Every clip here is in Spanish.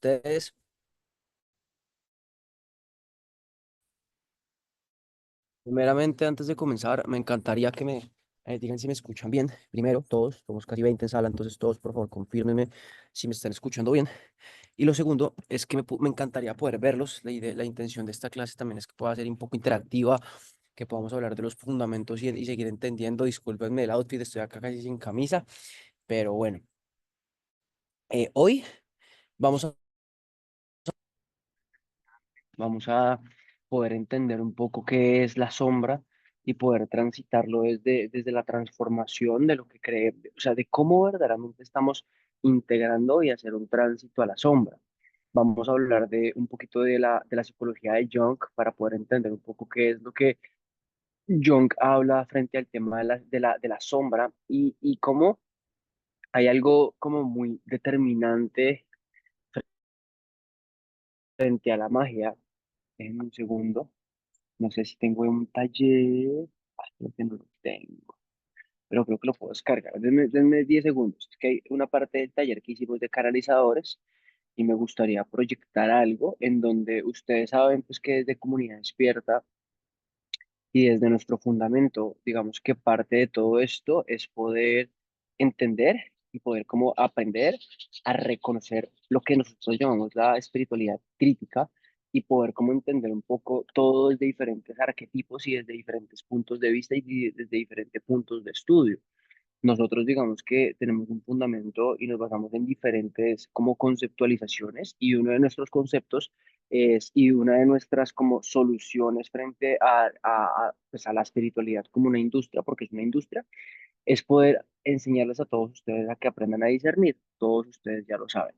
Ustedes, primeramente, antes de comenzar, me encantaría que me digan si me escuchan bien. Primero, todos, somos casi 20 en sala, entonces todos, por favor, confírmenme si me están escuchando bien. Y lo segundo es que me encantaría poder verlos. La intención de esta clase también es que pueda ser un poco interactiva, que podamos hablar de los fundamentos y seguir entendiendo. Discúlpenme el outfit, estoy acá casi sin camisa, pero bueno, hoy vamos a Vamos a poder entender un poco qué es la sombra y poder transitarlo desde la transformación de lo que cree, o sea, de cómo verdaderamente estamos integrando y hacer un tránsito a la sombra. Vamos a hablar de un poquito de la psicología de Jung para poder entender un poco qué es lo que Jung habla frente al tema de la sombra y cómo hay algo como muy determinante frente a la magia. En un segundo. No sé si tengo un taller. Creo que no lo tengo, pero creo que lo puedo descargar. Denme 10 segundos. Es que hay una parte del taller que hicimos de canalizadores y me gustaría proyectar algo en donde ustedes saben pues que desde Comunidad Despierta y desde nuestro fundamento, digamos que parte de todo esto es poder entender y poder como aprender a reconocer lo que nosotros llamamos la espiritualidad crítica y poder como entender un poco todo desde diferentes arquetipos y desde diferentes puntos de vista y desde diferentes puntos de estudio. Nosotros digamos que tenemos un fundamento y nos basamos en diferentes como conceptualizaciones y uno de nuestros conceptos y una de nuestras como soluciones frente pues a la espiritualidad como una industria, porque es una industria, es poder enseñarles a todos ustedes a que aprendan a discernir. Todos ustedes ya lo saben.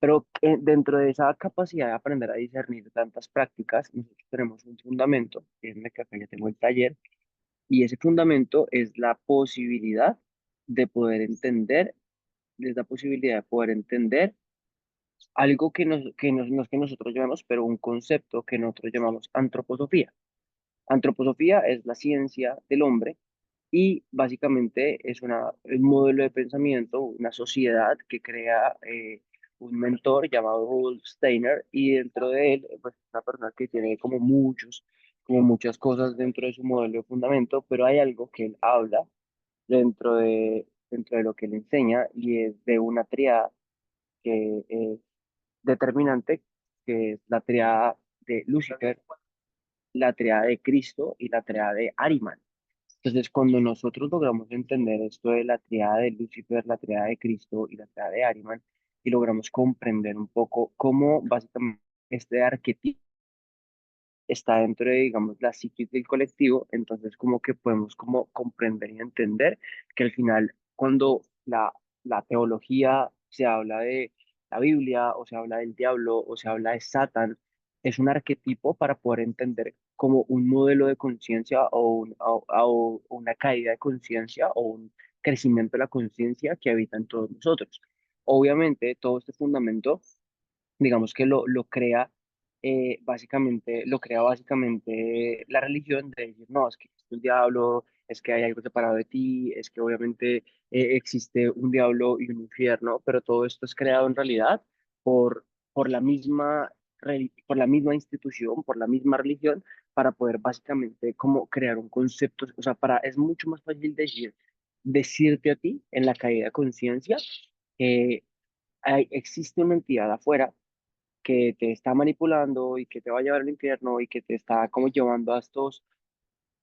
Pero dentro de esa capacidad de aprender a discernir tantas prácticas, nosotros tenemos un fundamento, que es en el que acá ya tengo el taller, y ese fundamento es la posibilidad de poder entender, es la posibilidad de poder entender algo no es que nosotros llamamos, pero un concepto que nosotros llamamos antroposofía. Antroposofía es la ciencia del hombre y básicamente es un modelo de pensamiento, una sociedad que crea un mentor llamado Rudolf Steiner y dentro de él, pues una persona que tiene como muchas cosas dentro de su modelo de fundamento, pero hay algo que él habla dentro de lo que él enseña y es de una triada que es determinante, que es la triada de Lucifer, la triada de Cristo y la triada de Ahriman. Entonces, cuando nosotros logramos entender esto de la triada de Lucifer, la triada de Cristo y la triada de Ahriman, y logramos comprender un poco cómo básicamente este arquetipo está dentro de, digamos, la psiquis del colectivo, entonces como que podemos como comprender y entender que al final, cuando la teología se habla de la Biblia, o se habla del diablo, o se habla de Satán, es un arquetipo para poder entender como un modelo de conciencia o una caída de conciencia o un crecimiento de la conciencia que habita en todos nosotros. Obviamente, todo este fundamento digamos que lo crea básicamente la religión de decir, no, es que existe un diablo, es que hay algo separado de ti, es que obviamente existe un diablo y un infierno, pero todo esto es creado en realidad por por la misma institución, por la misma religión, para poder básicamente como crear un concepto, o sea, es mucho más fácil decirte a ti en la caída de conciencia que existe una entidad afuera que te está manipulando y que te va a llevar al infierno y que te está como llevando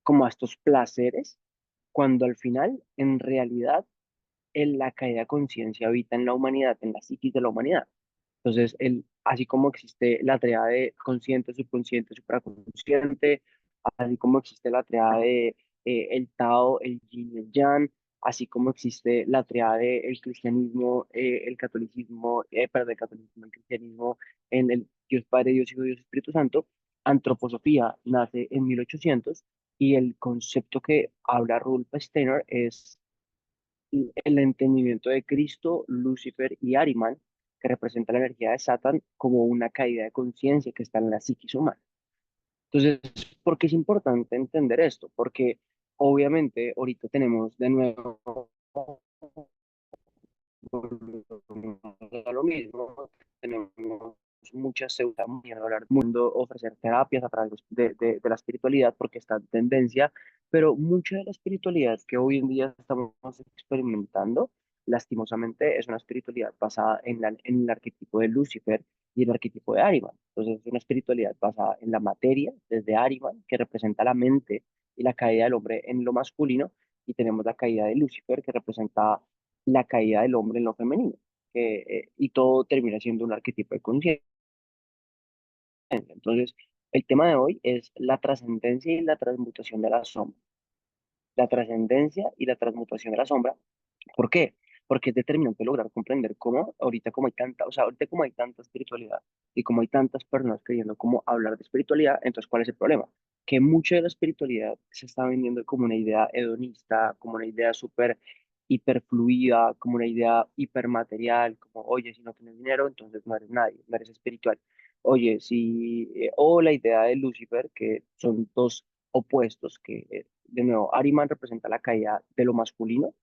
como a estos placeres, cuando al final, en realidad, en la caída de conciencia habita en la humanidad, en la psiquis de la humanidad. Entonces, así como existe la triada de consciente, subconsciente, supraconsciente, así como existe la triada de el Tao, el Yin y el Yang, así como existe la triada de el cristianismo, el catolicismo, perdón, el catolicismo, el cristianismo, en el Dios Padre, Dios Hijo, Dios Espíritu Santo, antroposofía nace en 1800 y el concepto que habla Rudolf Steiner es el entendimiento de Cristo, Lucifer y Ahriman, que representa la energía de Satán como una caída de conciencia que está en la psiquis humana. Entonces, ¿por qué es importante entender esto? Porque obviamente ahorita tenemos de nuevo volvemos a lo mismo, tenemos muchas se usa muy a hablar del mundo, ofrecer terapias a través de la espiritualidad porque está en tendencia, pero mucha de la espiritualidad que hoy en día estamos experimentando, lastimosamente, es una espiritualidad basada en el arquetipo de Lucifer y el arquetipo de Ahriman. Entonces, es una espiritualidad basada en la materia, desde Ahriman, que representa la mente y la caída del hombre en lo masculino, y tenemos la caída de Lucifer, que representa la caída del hombre en lo femenino, y todo termina siendo un arquetipo de conciencia. Entonces, el tema de hoy es la trascendencia y la transmutación de la sombra. La trascendencia y la transmutación de la sombra. ¿Por qué? Porque es determinante lograr comprender cómo ahorita como hay tanta, o sea, ahorita como hay tanta espiritualidad y como hay tantas personas queriendo cómo hablar de espiritualidad, entonces ¿cuál es el problema? Que mucha de la espiritualidad se está vendiendo como una idea hedonista, como una idea súper hiperfluida, como una idea hipermaterial, como, oye, si no tienes dinero, entonces no eres nadie, no eres espiritual. Oye, si, o la idea de Lucifer, que son dos opuestos, que de nuevo, Ariman representa la caída de lo masculino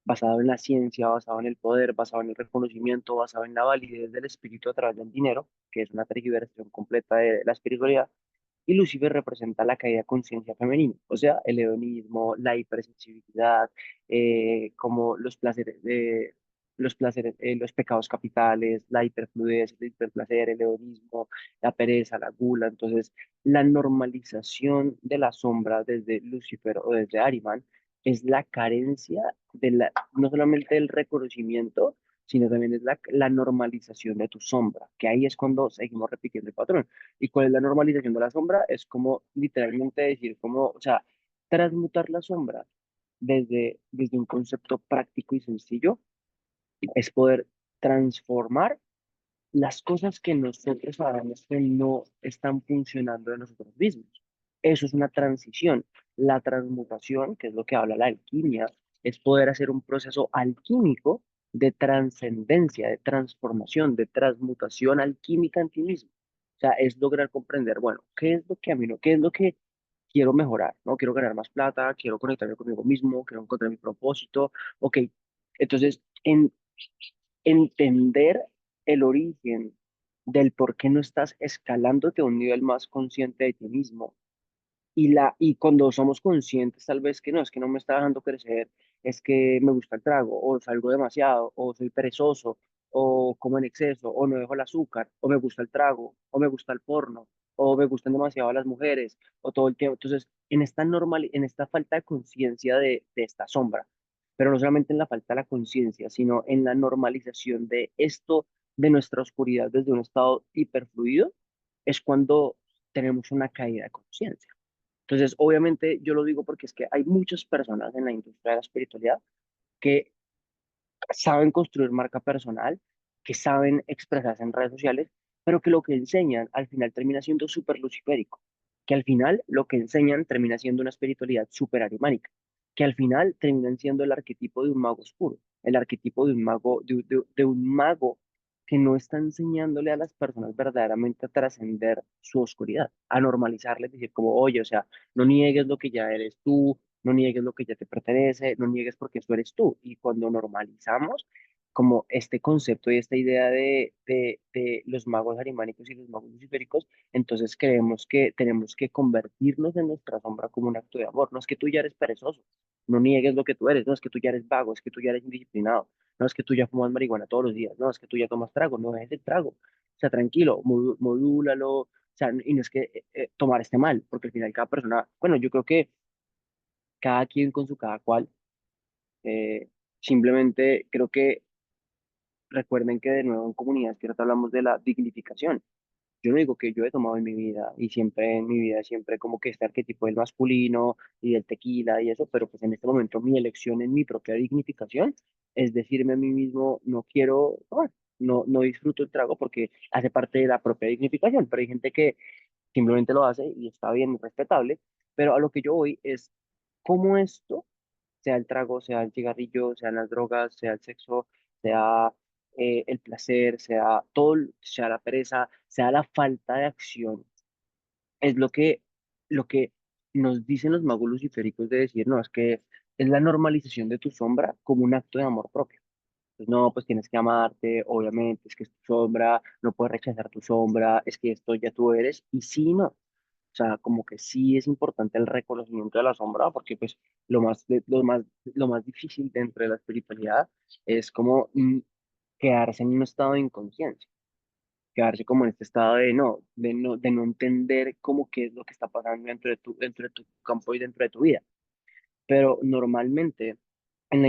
basado en la ciencia, basado en el poder, basado en el reconocimiento, basado en la validez del espíritu a través del dinero, que es una tergiversación completa de la espiritualidad. Y Lucifer representa la caída de conciencia femenina, o sea, el hedonismo, la hipersensibilidad, como los pecados capitales, la hiperfluidez, el hiperplacer, el hedonismo, la pereza, la gula. Entonces, la normalización de la sombra desde Lucifer o desde Ariman es la carencia no solamente del reconocimiento, sino también es la normalización de tu sombra, que ahí es cuando seguimos repitiendo el patrón. ¿Y cuál es la normalización de la sombra? Es como literalmente decir, como, o sea, transmutar la sombra desde un concepto práctico y sencillo, es poder transformar las cosas que nosotros sabemos que no están funcionando de nosotros mismos. Eso es una transición. La transmutación, que es lo que habla la alquimia, es poder hacer un proceso alquímico de trascendencia, de transformación, de transmutación alquímica en ti mismo. O sea, es lograr comprender, bueno, qué es lo que a mí no, qué es lo que quiero mejorar, ¿no? Quiero ganar más plata, quiero conectarme conmigo mismo, quiero encontrar mi propósito. Ok, entonces, entender el origen del por qué no estás escalándote a un nivel más consciente de ti mismo. Y cuando somos conscientes, tal vez que no, es que no me está dejando crecer, es que me gusta el trago, o salgo demasiado, o soy perezoso, o como en exceso, o no dejo el azúcar, o me gusta el trago, o me gusta el porno, o me gustan demasiado las mujeres, o todo el tiempo. Entonces, en esta falta de conciencia de esta sombra, pero no solamente en la falta de la conciencia, sino en la normalización de esto, de nuestra oscuridad desde un estado hiperfluido, es cuando tenemos una caída de conciencia. Entonces, obviamente yo lo digo porque es que hay muchas personas en la industria de la espiritualidad que saben construir marca personal, que saben expresarse en redes sociales, pero que lo que enseñan al final termina siendo súper luciférico, que al final lo que enseñan termina siendo una espiritualidad súper arimánica, que al final terminan siendo el arquetipo de un mago oscuro, el arquetipo de un mago, de un mago que no está enseñándole a las personas verdaderamente a trascender su oscuridad, a normalizarles, decir como, oye, o sea, no niegues lo que ya eres tú, no niegues lo que ya te pertenece, no niegues porque eso eres tú. Y cuando normalizamos como este concepto y esta idea de los magos arimánicos y los magos luciféricos, entonces creemos que tenemos que convertirnos en nuestra sombra como un acto de amor. No es que tú ya eres perezoso, no niegues lo que tú eres, no es que tú ya eres vago, es que tú ya eres indisciplinado, no es que tú ya fumas marihuana todos los días, no es que tú ya tomas trago, no es el trago. O sea, tranquilo, modúlalo, o sea, y no es que tomar esté mal, porque al final cada persona, bueno, yo creo que cada quien con su cada cual. eh, Simplemente creo que recuerden que de nuevo en comunidad izquierda hablamos de la dignificación. Yo no digo que yo he tomado en mi vida y siempre en mi vida, siempre como que este arquetipo del masculino y del tequila y eso, pero pues en este momento mi elección en mi propia dignificación es decirme a mí mismo, no quiero tomar, no disfruto el trago porque hace parte de la propia dignificación, pero hay gente que simplemente lo hace y está bien, respetable, pero a lo que yo voy es cómo esto, sea el trago, sea el cigarrillo, sean las drogas, sea el sexo, sea el placer, sea todo, sea la pereza, sea la falta de acción, es lo que nos dicen los magos luciféricos de decir, no, es que es la normalización de tu sombra como un acto de amor propio. Pues no, pues tienes que amarte, obviamente, es que es tu sombra, no puedes rechazar tu sombra, es que esto ya tú eres, y sí, no. O sea, como que sí es importante el reconocimiento de la sombra, porque pues lo más difícil dentro de la espiritualidad es como quedarse en un estado de inconsciencia, quedarse como en este estado de no entender cómo qué es lo que está pasando dentro de tu campo y dentro de tu vida. Pero normalmente en la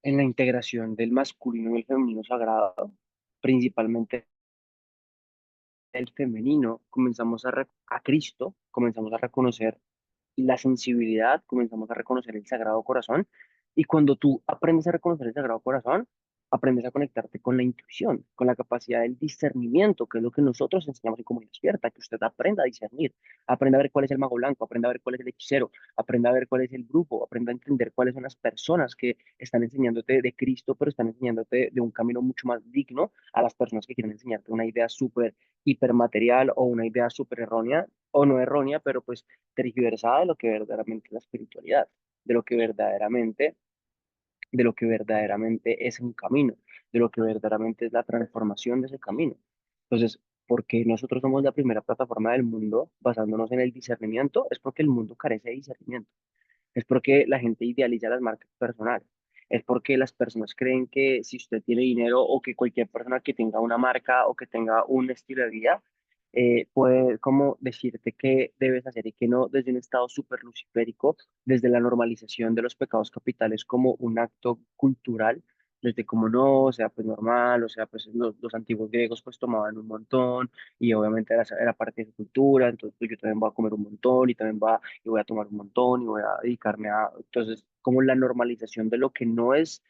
en la integración del masculino y el femenino sagrado, principalmente el femenino, a Cristo, comenzamos a reconocer la sensibilidad, comenzamos a reconocer el Sagrado Corazón. Y cuando tú aprendes a reconocer el Sagrado Corazón, aprendes a conectarte con la intuición, con la capacidad del discernimiento, que es lo que nosotros enseñamos en Comunidad Despierta, que usted aprenda a discernir, aprenda a ver cuál es el mago blanco, aprenda a ver cuál es el hechicero, aprenda a ver cuál es el grupo, aprenda a entender cuáles son las personas que están enseñándote de Cristo, pero están enseñándote de un camino mucho más digno a las personas que quieren enseñarte una idea súper hipermaterial o una idea súper errónea, o no errónea, pero pues tergiversada de lo que verdaderamente es la espiritualidad, de lo que verdaderamente, de lo que verdaderamente es un camino, de lo que verdaderamente es la transformación de ese camino. Entonces, porque nosotros somos la primera plataforma del mundo basándonos en el discernimiento, es porque el mundo carece de discernimiento, es porque la gente idealiza las marcas personales, es porque las personas creen que si usted tiene dinero o que cualquier persona que tenga una marca o que tenga un estilo de vida, puede como decirte qué debes hacer y qué no desde un estado súper luciférico, desde la normalización de los pecados capitales como un acto cultural, desde como no, o sea, pues normal, o sea, pues los antiguos griegos pues tomaban un montón y obviamente era parte de su cultura, entonces pues, yo también voy a comer un montón y voy a tomar un montón y voy a dedicarme a, entonces, como la normalización de lo que no es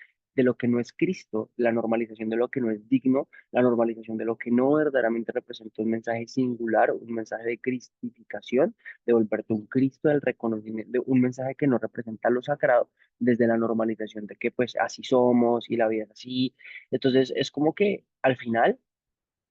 Cristo, la normalización de lo que no es digno, la normalización de lo que no verdaderamente representa un mensaje singular, un mensaje de cristificación, de volverte un Cristo del reconocimiento, de un mensaje que no representa lo sagrado, desde la normalización de que pues así somos y la vida es así. Entonces, es como que al final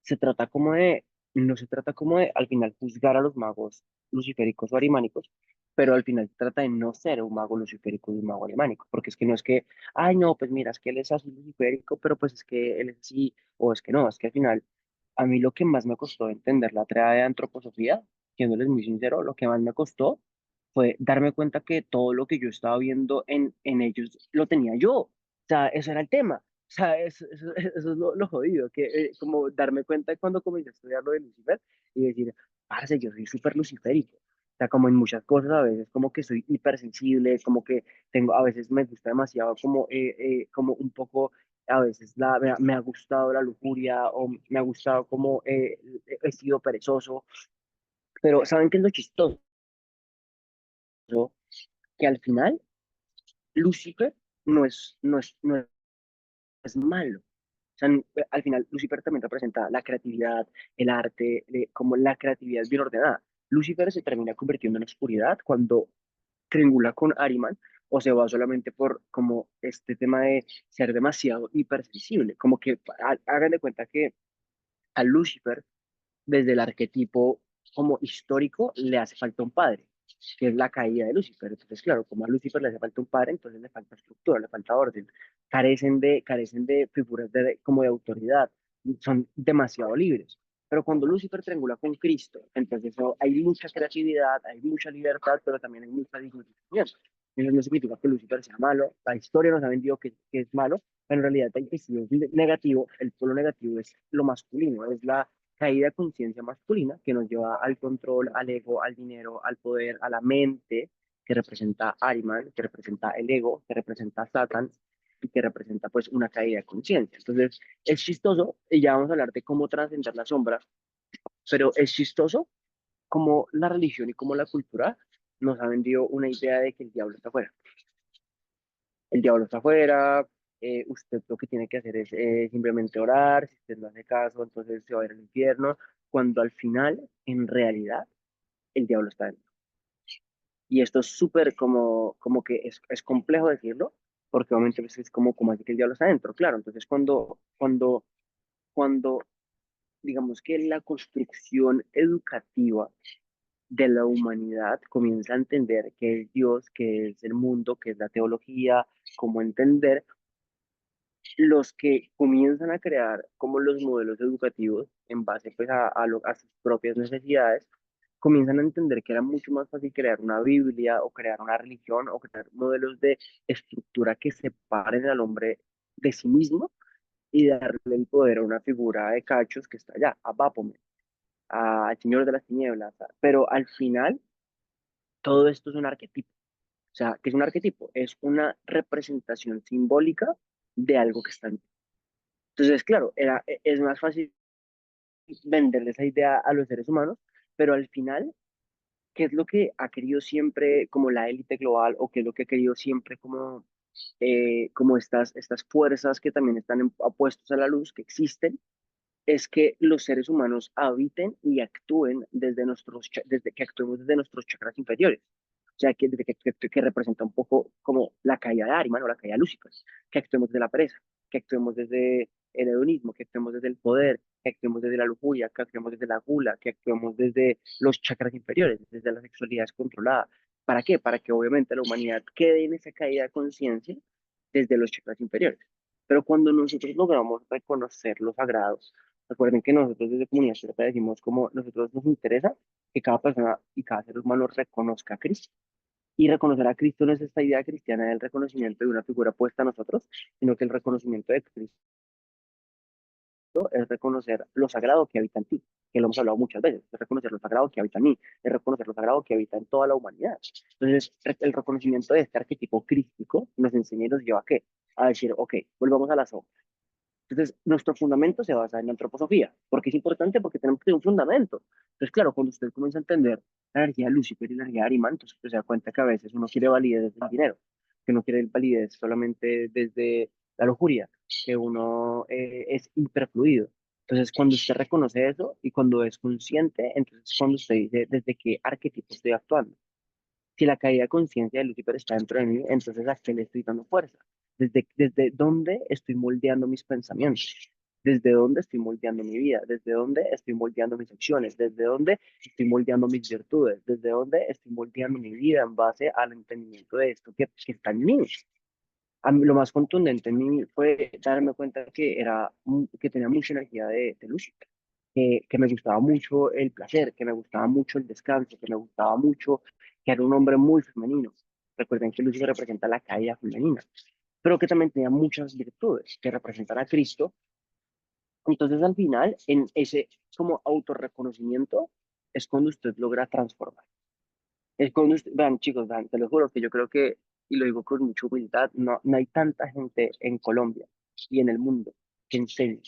se trata como de, no se trata como de al final juzgar a los magos luciféricos o arimánicos, pero al final se trata de no ser un mago luciférico y un mago arimánico, porque es que no es que, ay, no, pues mira, es que él es así luciférico, pero pues es que él es así, o es que no, es que al final, a mí lo que más me costó entender la tríada de antroposofía, siéndoles muy sincero, lo que más me costó fue darme cuenta que todo lo que yo estaba viendo en ellos lo tenía yo. O sea, eso era el tema. O sea, eso es lo jodido, que como darme cuenta cuando comencé a estudiar lo de Lucifer y decir, parce, yo soy súper luciférico. O sea, como en muchas cosas a veces, como que soy hipersensible, como que tengo, a veces me gusta demasiado, como un poco, a veces me ha gustado la lujuria o me ha gustado como he sido perezoso. Pero ¿saben qué es lo chistoso? Que al final Lucifer no es malo. O sea, al final, Lucifer también representa la creatividad, el arte, como la creatividad bien ordenada. Lucifer se termina convirtiendo en oscuridad cuando triangula con Ariman o se va solamente por como este tema de ser demasiado hipersensible. Como que hagan de cuenta que a Lucifer desde el arquetipo como histórico le hace falta un padre, que es la caída de Lucifer. Entonces, claro, como a Lucifer le hace falta un padre, entonces le falta estructura, le falta orden. Carecen de figuras como de autoridad, son demasiado libres. Pero cuando Lucifer triangula con Cristo, entonces hay mucha creatividad, hay mucha libertad, pero también hay mucha dignificación. Eso no significa que Lucifer sea malo, la historia nos ha vendido que es malo, pero en realidad hay que si es negativo, el polo negativo es lo masculino, es la caída de conciencia masculina que nos lleva al control, al ego, al dinero, al poder, a la mente, que representa Ariman, que representa el ego, que representa Satan y que representa pues una caída de conciencia. Entonces es chistoso y ya vamos a hablar de cómo trascender la sombra, pero es chistoso como la religión y como la cultura nos ha vendido una idea de que el diablo está afuera. El diablo está afuera, usted lo que tiene que hacer es simplemente orar, si usted no hace caso, entonces se va a ir al infierno, cuando al final, en realidad, el diablo está dentro. Y esto es súper como que es complejo decirlo, porque obviamente pues, es como así que el diablo está dentro, claro. Entonces cuando digamos que la construcción educativa de la humanidad comienza a entender qué es Dios, qué es el mundo, qué es la teología, cómo entender. los que comienzan a crear como los modelos educativos en base pues a sus propias necesidades, comienzan a entender que era mucho más fácil crear una Biblia o crear una religión o crear modelos de estructura que separen al hombre de sí mismo y darle el poder a una figura de cachos que está allá, a Baphomet, al Señor de las Tinieblas. Pero al final, todo esto es un arquetipo. O sea, ¿qué es un arquetipo? Es una representación simbólica de algo que está en ti. Entonces, claro, es más fácil venderle esa idea a los seres humanos, pero al final, ¿qué es lo que ha querido siempre como la élite global o qué es lo que ha querido siempre como estas fuerzas que también están apuestos a la luz, que existen? Es que los seres humanos habiten y actúen desde que actuemos desde nuestros chakras inferiores. O sea, que representa un poco como la caída de Ariman o la caída de Lucifer, que actuemos desde la pereza, que actuemos desde el hedonismo, que actuemos desde el poder, que actuemos desde la lujuria, que actuemos desde la gula, que actuemos desde los chakras inferiores, desde la sexualidad descontrolada. ¿Para qué? Para que obviamente la humanidad quede en esa caída de conciencia desde los chakras inferiores. Pero cuando nosotros logramos reconocer los sagrados, recuerden que nosotros desde Comunidad Cierta decimos como nosotros nos interesa que cada persona y cada ser humano reconozca a Cristo. Y reconocer a Cristo no es esta idea cristiana del reconocimiento de una figura puesta a nosotros, sino que el reconocimiento de Cristo es reconocer lo sagrado que habita en ti, que lo hemos hablado muchas veces, es reconocer lo sagrado que habita en mí, es reconocer lo sagrado que habita en toda la humanidad. Entonces, el reconocimiento de este arquetipo crístico nos enseña y nos lleva a qué? A decir, ok, volvamos a la sombra. Entonces, nuestro fundamento se basa en la antroposofía. ¿Por qué es importante? Porque tenemos que tener un fundamento. Entonces, claro, cuando usted comienza a entender la energía de Lucifer y la energía de Ariman, entonces usted se da cuenta que a veces uno quiere validez desde el dinero, que no quiere validez solamente desde la lujuria, que uno es hiperfluido. Entonces, cuando usted reconoce eso y cuando es consciente, entonces cuando usted dice desde qué arquetipo estoy actuando. Si la caída de conciencia de Lucifer está dentro de mí, entonces ¿a qué le estoy dando fuerza? ¿Desde dónde estoy moldeando mis pensamientos? ¿Desde dónde estoy moldeando mi vida? ¿Desde dónde estoy moldeando mis acciones? ¿Desde dónde estoy moldeando mis virtudes? ¿Desde dónde estoy moldeando mi vida en base al entendimiento de esto que está en mí? A mí, lo más contundente en mí fue darme cuenta que tenía mucha energía de Lucifer, que me gustaba mucho el placer, que me gustaba mucho el descanso, que me gustaba mucho, que era un hombre muy femenino. Recuerden que Lucifer representa la caída femenina, pero que también tenía muchas virtudes que representan a Cristo. Entonces, al final, en ese como autorreconocimiento, es cuando usted logra transformar. Es cuando usted, vean, chicos, vean, te lo juro que yo creo que, y lo digo con mucha humildad, no hay tanta gente en Colombia y en el mundo que enseñe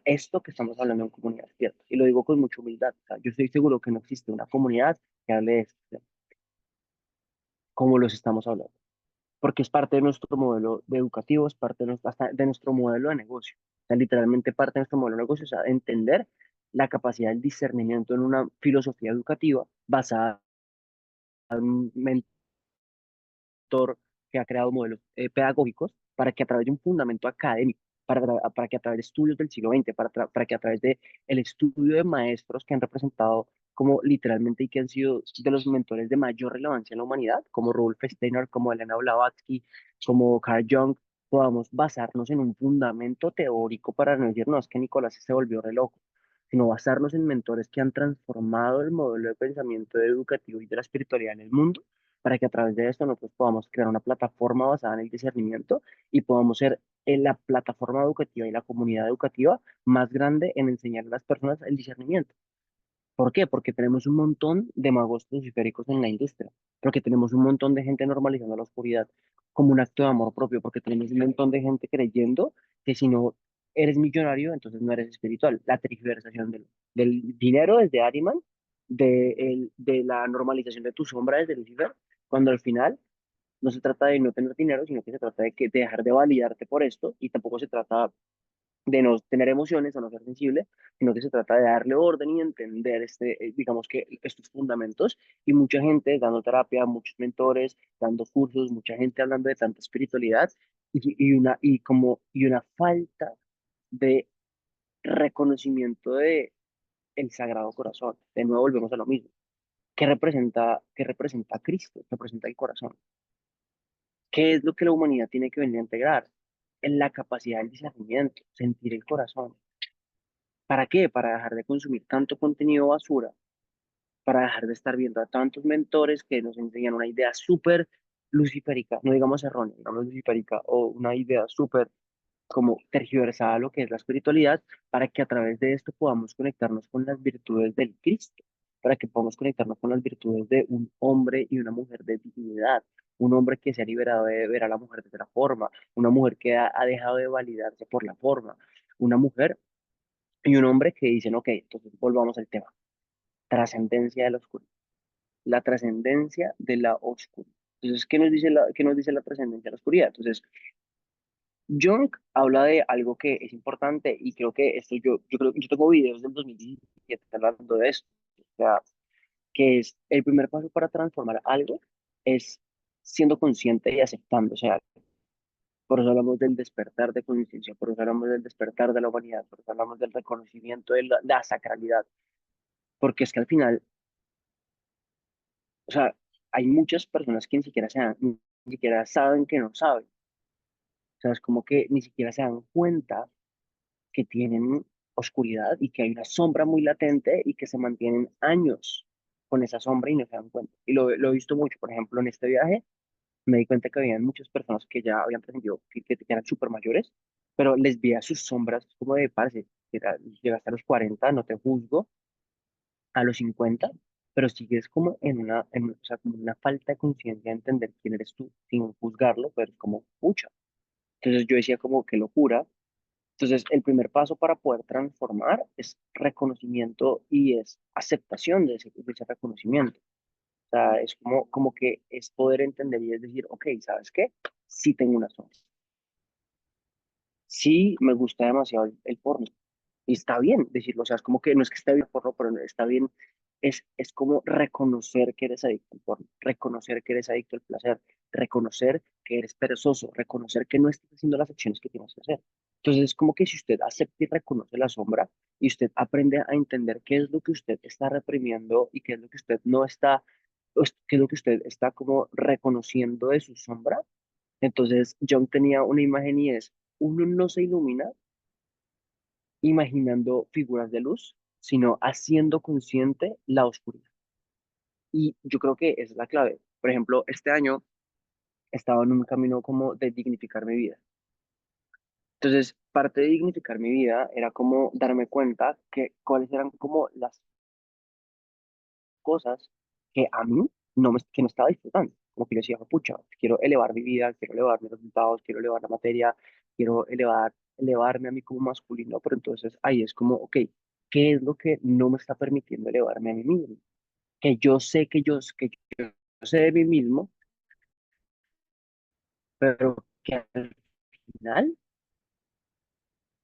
esto que estamos hablando en comunidad, ¿cierto? Y lo digo con mucha humildad. O sea, yo estoy seguro que no existe una comunidad que hable de esto, como los estamos hablando, porque es parte de nuestro modelo de educativo, es parte hasta de nuestro modelo de negocio. O sea, literalmente parte de nuestro modelo de negocio, o sea, entender la capacidad del discernimiento en una filosofía educativa basada en un que ha creado modelos pedagógicos para que a través de un fundamento académico, para que a través de estudios del siglo XX, para que a través de el estudio de maestros que han representado como literalmente y que han sido de los mentores de mayor relevancia en la humanidad, como Rudolf Steiner, como Elena Blavatsky, como Carl Jung, podamos basarnos en un fundamento teórico para no decir, no, es que Nicolás se volvió re loco, sino basarnos en mentores que han transformado el modelo de pensamiento educativo y de la espiritualidad en el mundo para que a través de esto nosotros podamos crear una plataforma basada en el discernimiento y podamos ser en la plataforma educativa y la comunidad educativa más grande en enseñar a las personas el discernimiento. ¿Por qué? Porque tenemos un montón de magos luciféricos en la industria, porque tenemos un montón de gente normalizando la oscuridad como un acto de amor propio, porque tenemos un montón de gente creyendo que si no eres millonario, entonces no eres espiritual. La tergiversación del dinero desde Ariman, de la normalización de tu sombra desde Lucifer, cuando al final no se trata de no tener dinero, sino que se trata de dejar de validarte por esto y tampoco se trata de no tener emociones o no ser sensible, sino que se trata de darle orden y entender digamos que estos fundamentos y mucha gente dando terapia, muchos mentores, dando cursos, mucha gente hablando de tanta espiritualidad y una falta de reconocimiento de el Sagrado Corazón. De nuevo volvemos a lo mismo. ¿Qué representa a Cristo? Representa el corazón. ¿Qué es lo que la humanidad tiene que venir a integrar? en la capacidad del discernimiento, sentir el corazón. ¿Para qué? Para dejar de consumir tanto contenido basura, para dejar de estar viendo a tantos mentores que nos enseñan una idea súper luciférica, no digamos errónea, digamos luciférica, o una idea súper como tergiversada a lo que es la espiritualidad, para que a través de esto podamos conectarnos con las virtudes del Cristo, para que podamos conectarnos con las virtudes de un hombre y una mujer de dignidad, un hombre que se ha liberado de ver a la mujer de otra forma, una mujer que ha dejado de validarse por la forma, una mujer y un hombre que dicen, ok, entonces volvamos al tema, trascendencia de la oscuridad, la trascendencia de la oscuridad. Entonces, qué nos dice la trascendencia de la oscuridad? Entonces, Jung habla de algo que es importante y creo que esto yo creo que yo tengo videos del 2017 hablando de esto, o sea, que es el primer paso para transformar algo es siendo consciente y aceptando, o sea, por eso hablamos del despertar de conciencia, por eso hablamos del despertar de la humanidad, por eso hablamos del reconocimiento de la sacralidad, porque es que al final, o sea, hay muchas personas que ni siquiera saben que no saben, o sea, es como que ni siquiera se dan cuenta que tienen oscuridad y que hay una sombra muy latente y que se mantienen años con esa sombra y no se dan cuenta. Y lo he visto mucho, por ejemplo, en este viaje me di cuenta que había muchas personas que ya habían presentido que eran súper mayores, pero les veía sus sombras como de, parce, llegaste a los 40 no te juzgo, a los 50 pero sigues como o sea, como una falta de conciencia de entender quién eres tú, sin juzgarlo, pero es como, pucha. Entonces yo decía como, qué locura. Entonces, el primer paso para poder transformar es reconocimiento y es aceptación de ese reconocimiento. O sea, es como que es poder entender y es decir, ok, ¿sabes qué? Sí tengo una sombra. Sí me gusta demasiado el porno. Y está bien decirlo, o sea, es como que no es que esté bien el porno, pero está bien, es como reconocer que eres adicto al porno, reconocer que eres adicto al placer, reconocer que eres perezoso, reconocer que no estás haciendo las acciones que tienes que hacer. Entonces es como que si usted acepta y reconoce la sombra y usted aprende a entender qué es lo que usted está reprimiendo y qué es lo que usted no está, qué es lo que usted está como reconociendo de su sombra, entonces John tenía una imagen y es, uno no se ilumina imaginando figuras de luz, sino haciendo consciente la oscuridad. Y yo creo que esa es la clave. Por ejemplo, este año estaba en un camino como de dignificar mi vida. Entonces, parte de dignificar mi vida era como darme cuenta que cuáles eran como las cosas que a mí que no estaba disfrutando. Como que yo decía, pucha, quiero elevar mi vida, quiero elevar mis resultados, quiero elevar la materia, quiero elevarme a mí como masculino, pero entonces ahí es como, ok, ¿qué es lo que no me está permitiendo elevarme a mí mismo? Que yo sé que yo sé de mí mismo, pero que al final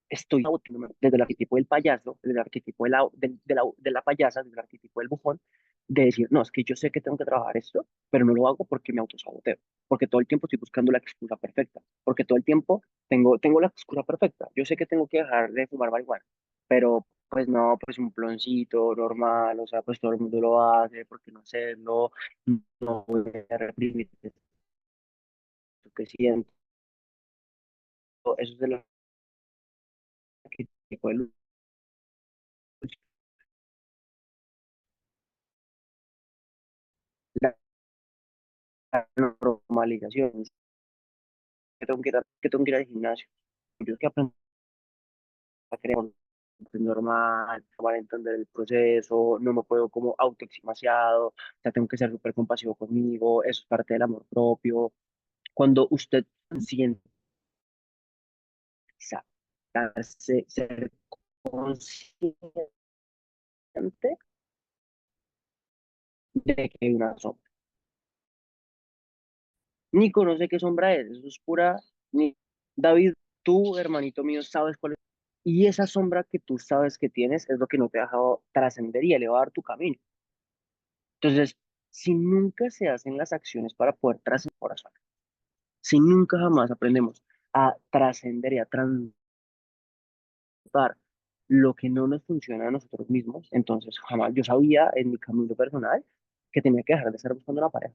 estoy saboteándome desde el arquetipo del payaso, desde el arquetipo de la payasa, desde el arquetipo del bufón, de decir, no, es que yo sé que tengo que trabajar esto, pero no lo hago porque me autosaboteo, porque todo el tiempo estoy buscando la excusa perfecta, porque todo el tiempo tengo la excusa perfecta. Yo sé que tengo que dejar de fumar marihuana, pero pues no, pues un ploncito normal, o sea, pues todo el mundo lo hace, ¿por qué no hacerlo? No voy a reprimir esto que siento. Eso es el arquetipo de luz, la normalización. Que tengo que ir al gimnasio. Yo tengo que aprender a creer, es normal, para entender el proceso, no me puedo como autoeximasiado, o sea, tengo que ser súper compasivo conmigo, eso es parte del amor propio. Cuando usted concientiza, ser consciente de que hay una sombra. Ni conoce qué sombra es, eso es pura, ni David, tú, hermanito mío, sabes cuál es. Y esa sombra que tú sabes que tienes es lo que no te ha dejado trascender y elevar tu camino. Entonces, si nunca se hacen las acciones para poder trascender el corazón, si nunca jamás aprendemos a trascender y a transmutar lo que no nos funciona a nosotros mismos, entonces jamás yo sabía en mi camino personal que tenía que dejar de estar buscando una pareja,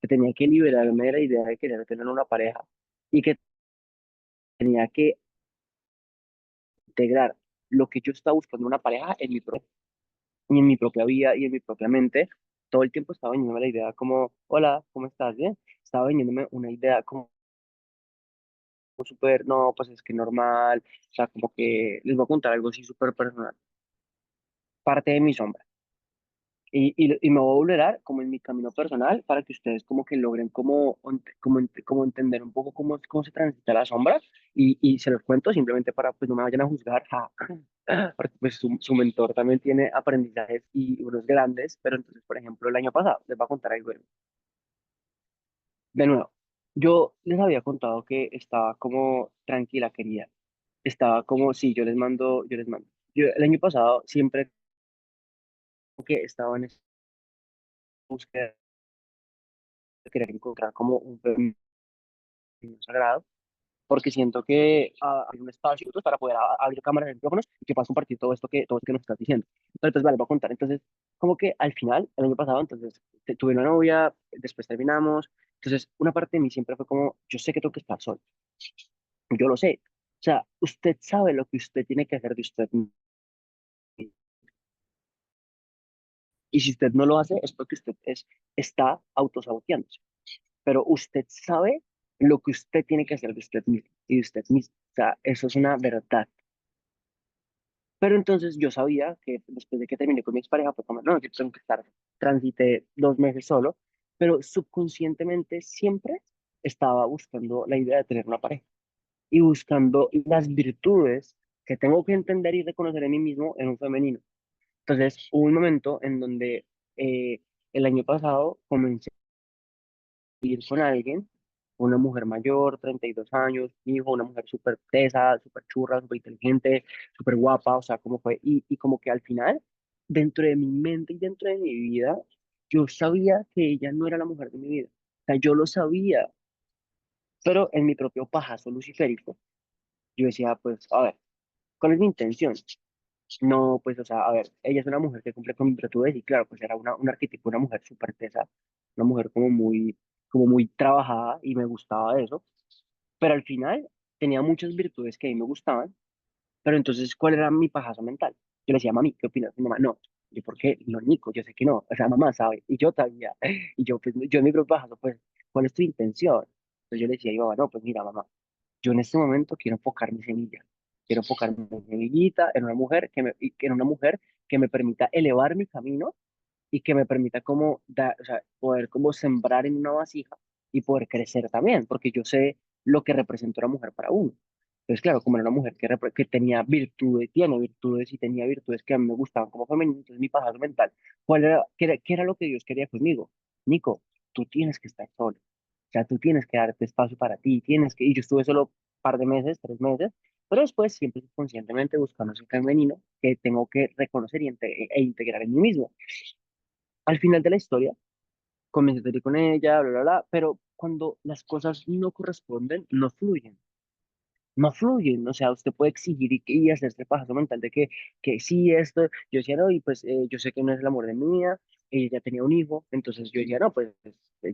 que tenía que liberarme de la idea de querer tener una pareja y que tenía que integrar lo que yo estaba buscando en una pareja en y en mi propia vida y en mi propia mente. Todo el tiempo estaba viniéndome la idea como, hola, ¿cómo estás? Bien. Estaba viniéndome una idea como súper, no, pues es que normal, o sea, como que les voy a contar algo así súper personal, parte de mi sombra. Y me voy a vulnerar como en mi camino personal para que ustedes como que logren como entender un poco cómo se transita la sombra y se los cuento simplemente para pues no me vayan a juzgar, ja, porque pues su mentor también tiene aprendizajes y unos grandes, pero entonces, por ejemplo, el año pasado, les voy a contar algo de nuevo. Yo les había contado que estaba como tranquila, querida. Estaba como, sí, yo les mando. Yo el año pasado siempre que estaba en esa búsqueda de querer encontrar como un femenino sagrado, porque siento que hay un espacio pues, para poder abrir cámaras y micrófonos y que puedas compartir todo esto que nos estás diciendo. Entonces, vale, voy a contar. Entonces, como que al final, el año pasado, entonces, tuve una novia, después terminamos. Entonces, una parte de mí siempre fue como, yo sé que tengo que estar solo. Yo lo sé. O sea, usted sabe lo que usted tiene que hacer de usted mismo. Y si usted no lo hace, es porque está autosaboteándose. Pero usted sabe lo que usted tiene que hacer de usted mismo y de usted mismo. O sea, eso es una verdad. Pero entonces yo sabía que después de que terminé con mi expareja, fue como, no, yo tengo que estar, transité 2 meses solo, pero subconscientemente siempre estaba buscando la idea de tener una pareja y buscando las virtudes que tengo que entender y reconocer en mí mismo en un femenino. Entonces hubo un momento en donde el año pasado comencé ir con alguien, una mujer mayor, 32 años, mi hijo, una mujer súper tesa, súper churra, súper inteligente, súper guapa, o sea, como fue, y como que al final, dentro de mi mente y dentro de mi vida, yo sabía que ella no era la mujer de mi vida, o sea, yo lo sabía, pero en mi propio pajazo luciférico, yo decía, pues, a ver, ¿cuál es mi intención? No, pues, o sea, a ver, ella es una mujer que cumple con mis virtudes y claro, pues era un arquetipo, una mujer súper tesa, una mujer como muy trabajada y me gustaba eso, pero al final tenía muchas virtudes que a mí me gustaban, pero entonces, ¿cuál era mi pajazo mental? Yo le decía, mami, ¿qué opinas? Mi mamá, no. Yo, ¿por qué? No, Nico, yo sé que no. O sea, mamá sabe, y yo sabía. Y yo, pues, yo en mi propio pajazo, pues, ¿cuál es tu intención? Entonces yo le decía, y mamá, no, pues mira, mamá, yo en este momento quiero enfocar mi semilla. Quiero enfocar mi semillita en una mujer en una mujer que me permita elevar mi camino y que me permita como o sea, poder como sembrar en una vasija y poder crecer también, porque yo sé lo que representa una mujer para uno. Entonces, claro, como era una mujer que tenía virtudes, tiene virtudes y tenía virtudes que a mí me gustaban como femenino, entonces mi pasaje mental, qué era lo que Dios quería conmigo? Nico, tú tienes que estar solo. O sea, tú tienes que darte espacio para ti, y yo estuve solo un par de meses, 3 meses, pero después siempre conscientemente buscando ese femenino que tengo que reconocer e integrar en mí mismo. Al final de la historia, comencé a salir con ella, bla, bla, bla, pero cuando las cosas no corresponden, no fluyen. No fluyen, o sea, usted puede exigir y hacerse pajazo mental de que sí, esto, yo decía, no, y pues yo sé que no es el amor de mi vida, ella ya tenía un hijo, entonces yo decía, no, pues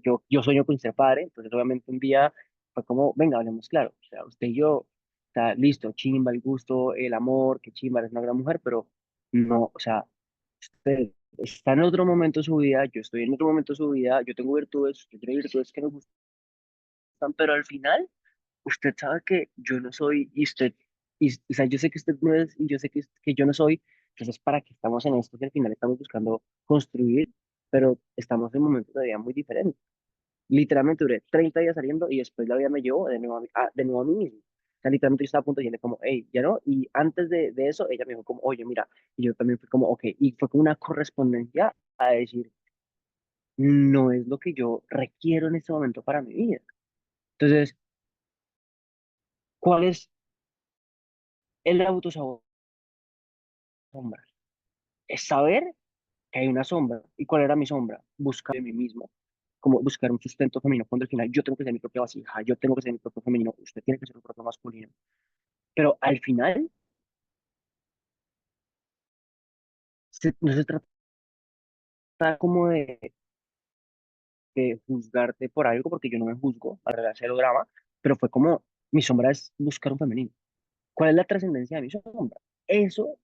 yo sueño con ser padre, entonces obviamente un día fue como, venga, hablemos claro, o sea, usted y yo, está listo, chimba, el gusto, el amor, que chimba, es una gran mujer, pero no, o sea, usted está en otro momento de su vida, yo estoy en otro momento de su vida, yo tengo virtudes, usted tiene virtudes que me gustan, pero al final usted sabe que yo no soy o sea, yo sé que usted no es y yo sé que yo no soy, entonces para qué estamos en esto que al final estamos buscando construir, pero estamos en momentos de vida muy diferentes. Literalmente duré 30 días saliendo y después la vida me llevó de nuevo a mí mismo. O sea, literalmente yo estaba a punto de decirle como, hey, ya no, y antes de eso ella me dijo como, oye, mira, y yo también fui como, ok, y fue como una correspondencia a decir, no es lo que yo requiero en este momento para mi vida. Entonces, ¿cuál es el autosabotaje? Sombra. Es saber que hay una sombra. ¿Y cuál era mi sombra? Buscar de mí mismo, como buscar un sustento femenino, cuando al final yo tengo que ser mi propia vasija, yo tengo que ser mi propio femenino, usted tiene que ser su propio masculino. Pero al final, no se trata como de juzgarte por algo, porque yo no me juzgo, al hacer drama, pero fue como Mi sombra es buscar un femenino. ¿Cuál es la trascendencia de mi sombra? Eso,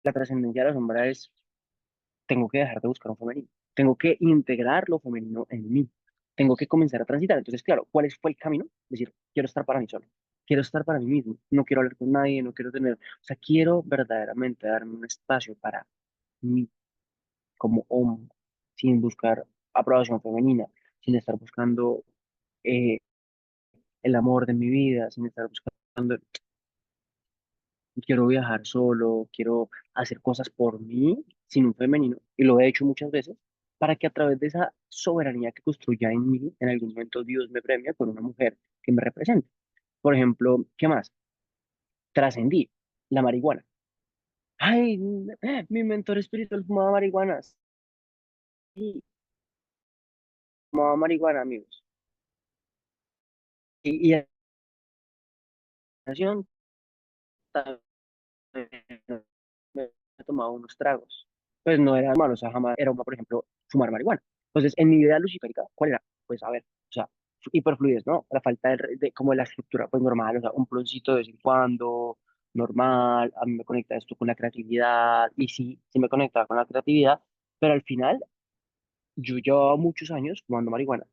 la trascendencia de la sombra es, tengo que dejar de buscar un femenino. Tengo que integrar lo femenino en mí. Tengo que comenzar a transitar. Entonces, claro, fue el camino? Decir, quiero estar para mí solo. Quiero estar para mí mismo. No quiero hablar con nadie, no quiero tener, o sea, quiero verdaderamente darme un espacio para mí como hombre, sin buscar aprobación femenina, sin estar buscando eh, el amor de mi vida, sin estar buscando, quiero viajar solo, quiero hacer cosas por mí, sin un femenino, y lo he hecho muchas veces, para que a través de esa soberanía que construya en mí, en algún momento Dios me premia con una mujer que me represente. Por ejemplo, ¿qué más? Trascendí la marihuana. Ay, mi mentor espiritual fumaba marihuana. Sí, fumaba marihuana, amigos. Y a continuación me he tomado unos tragos. Pues no era malo, o sea, jamás era, por ejemplo, fumar marihuana. Entonces, en mi vida luciférica, ¿cuál era? Pues a ver, o sea, hiperfluidez, ¿no? La falta como de la estructura, pues normal, o sea, un ploncito de vez en cuando, normal, a mí me conecta esto con la creatividad, y sí, sí me conectaba con la creatividad, pero al final yo llevaba muchos años fumando marihuana.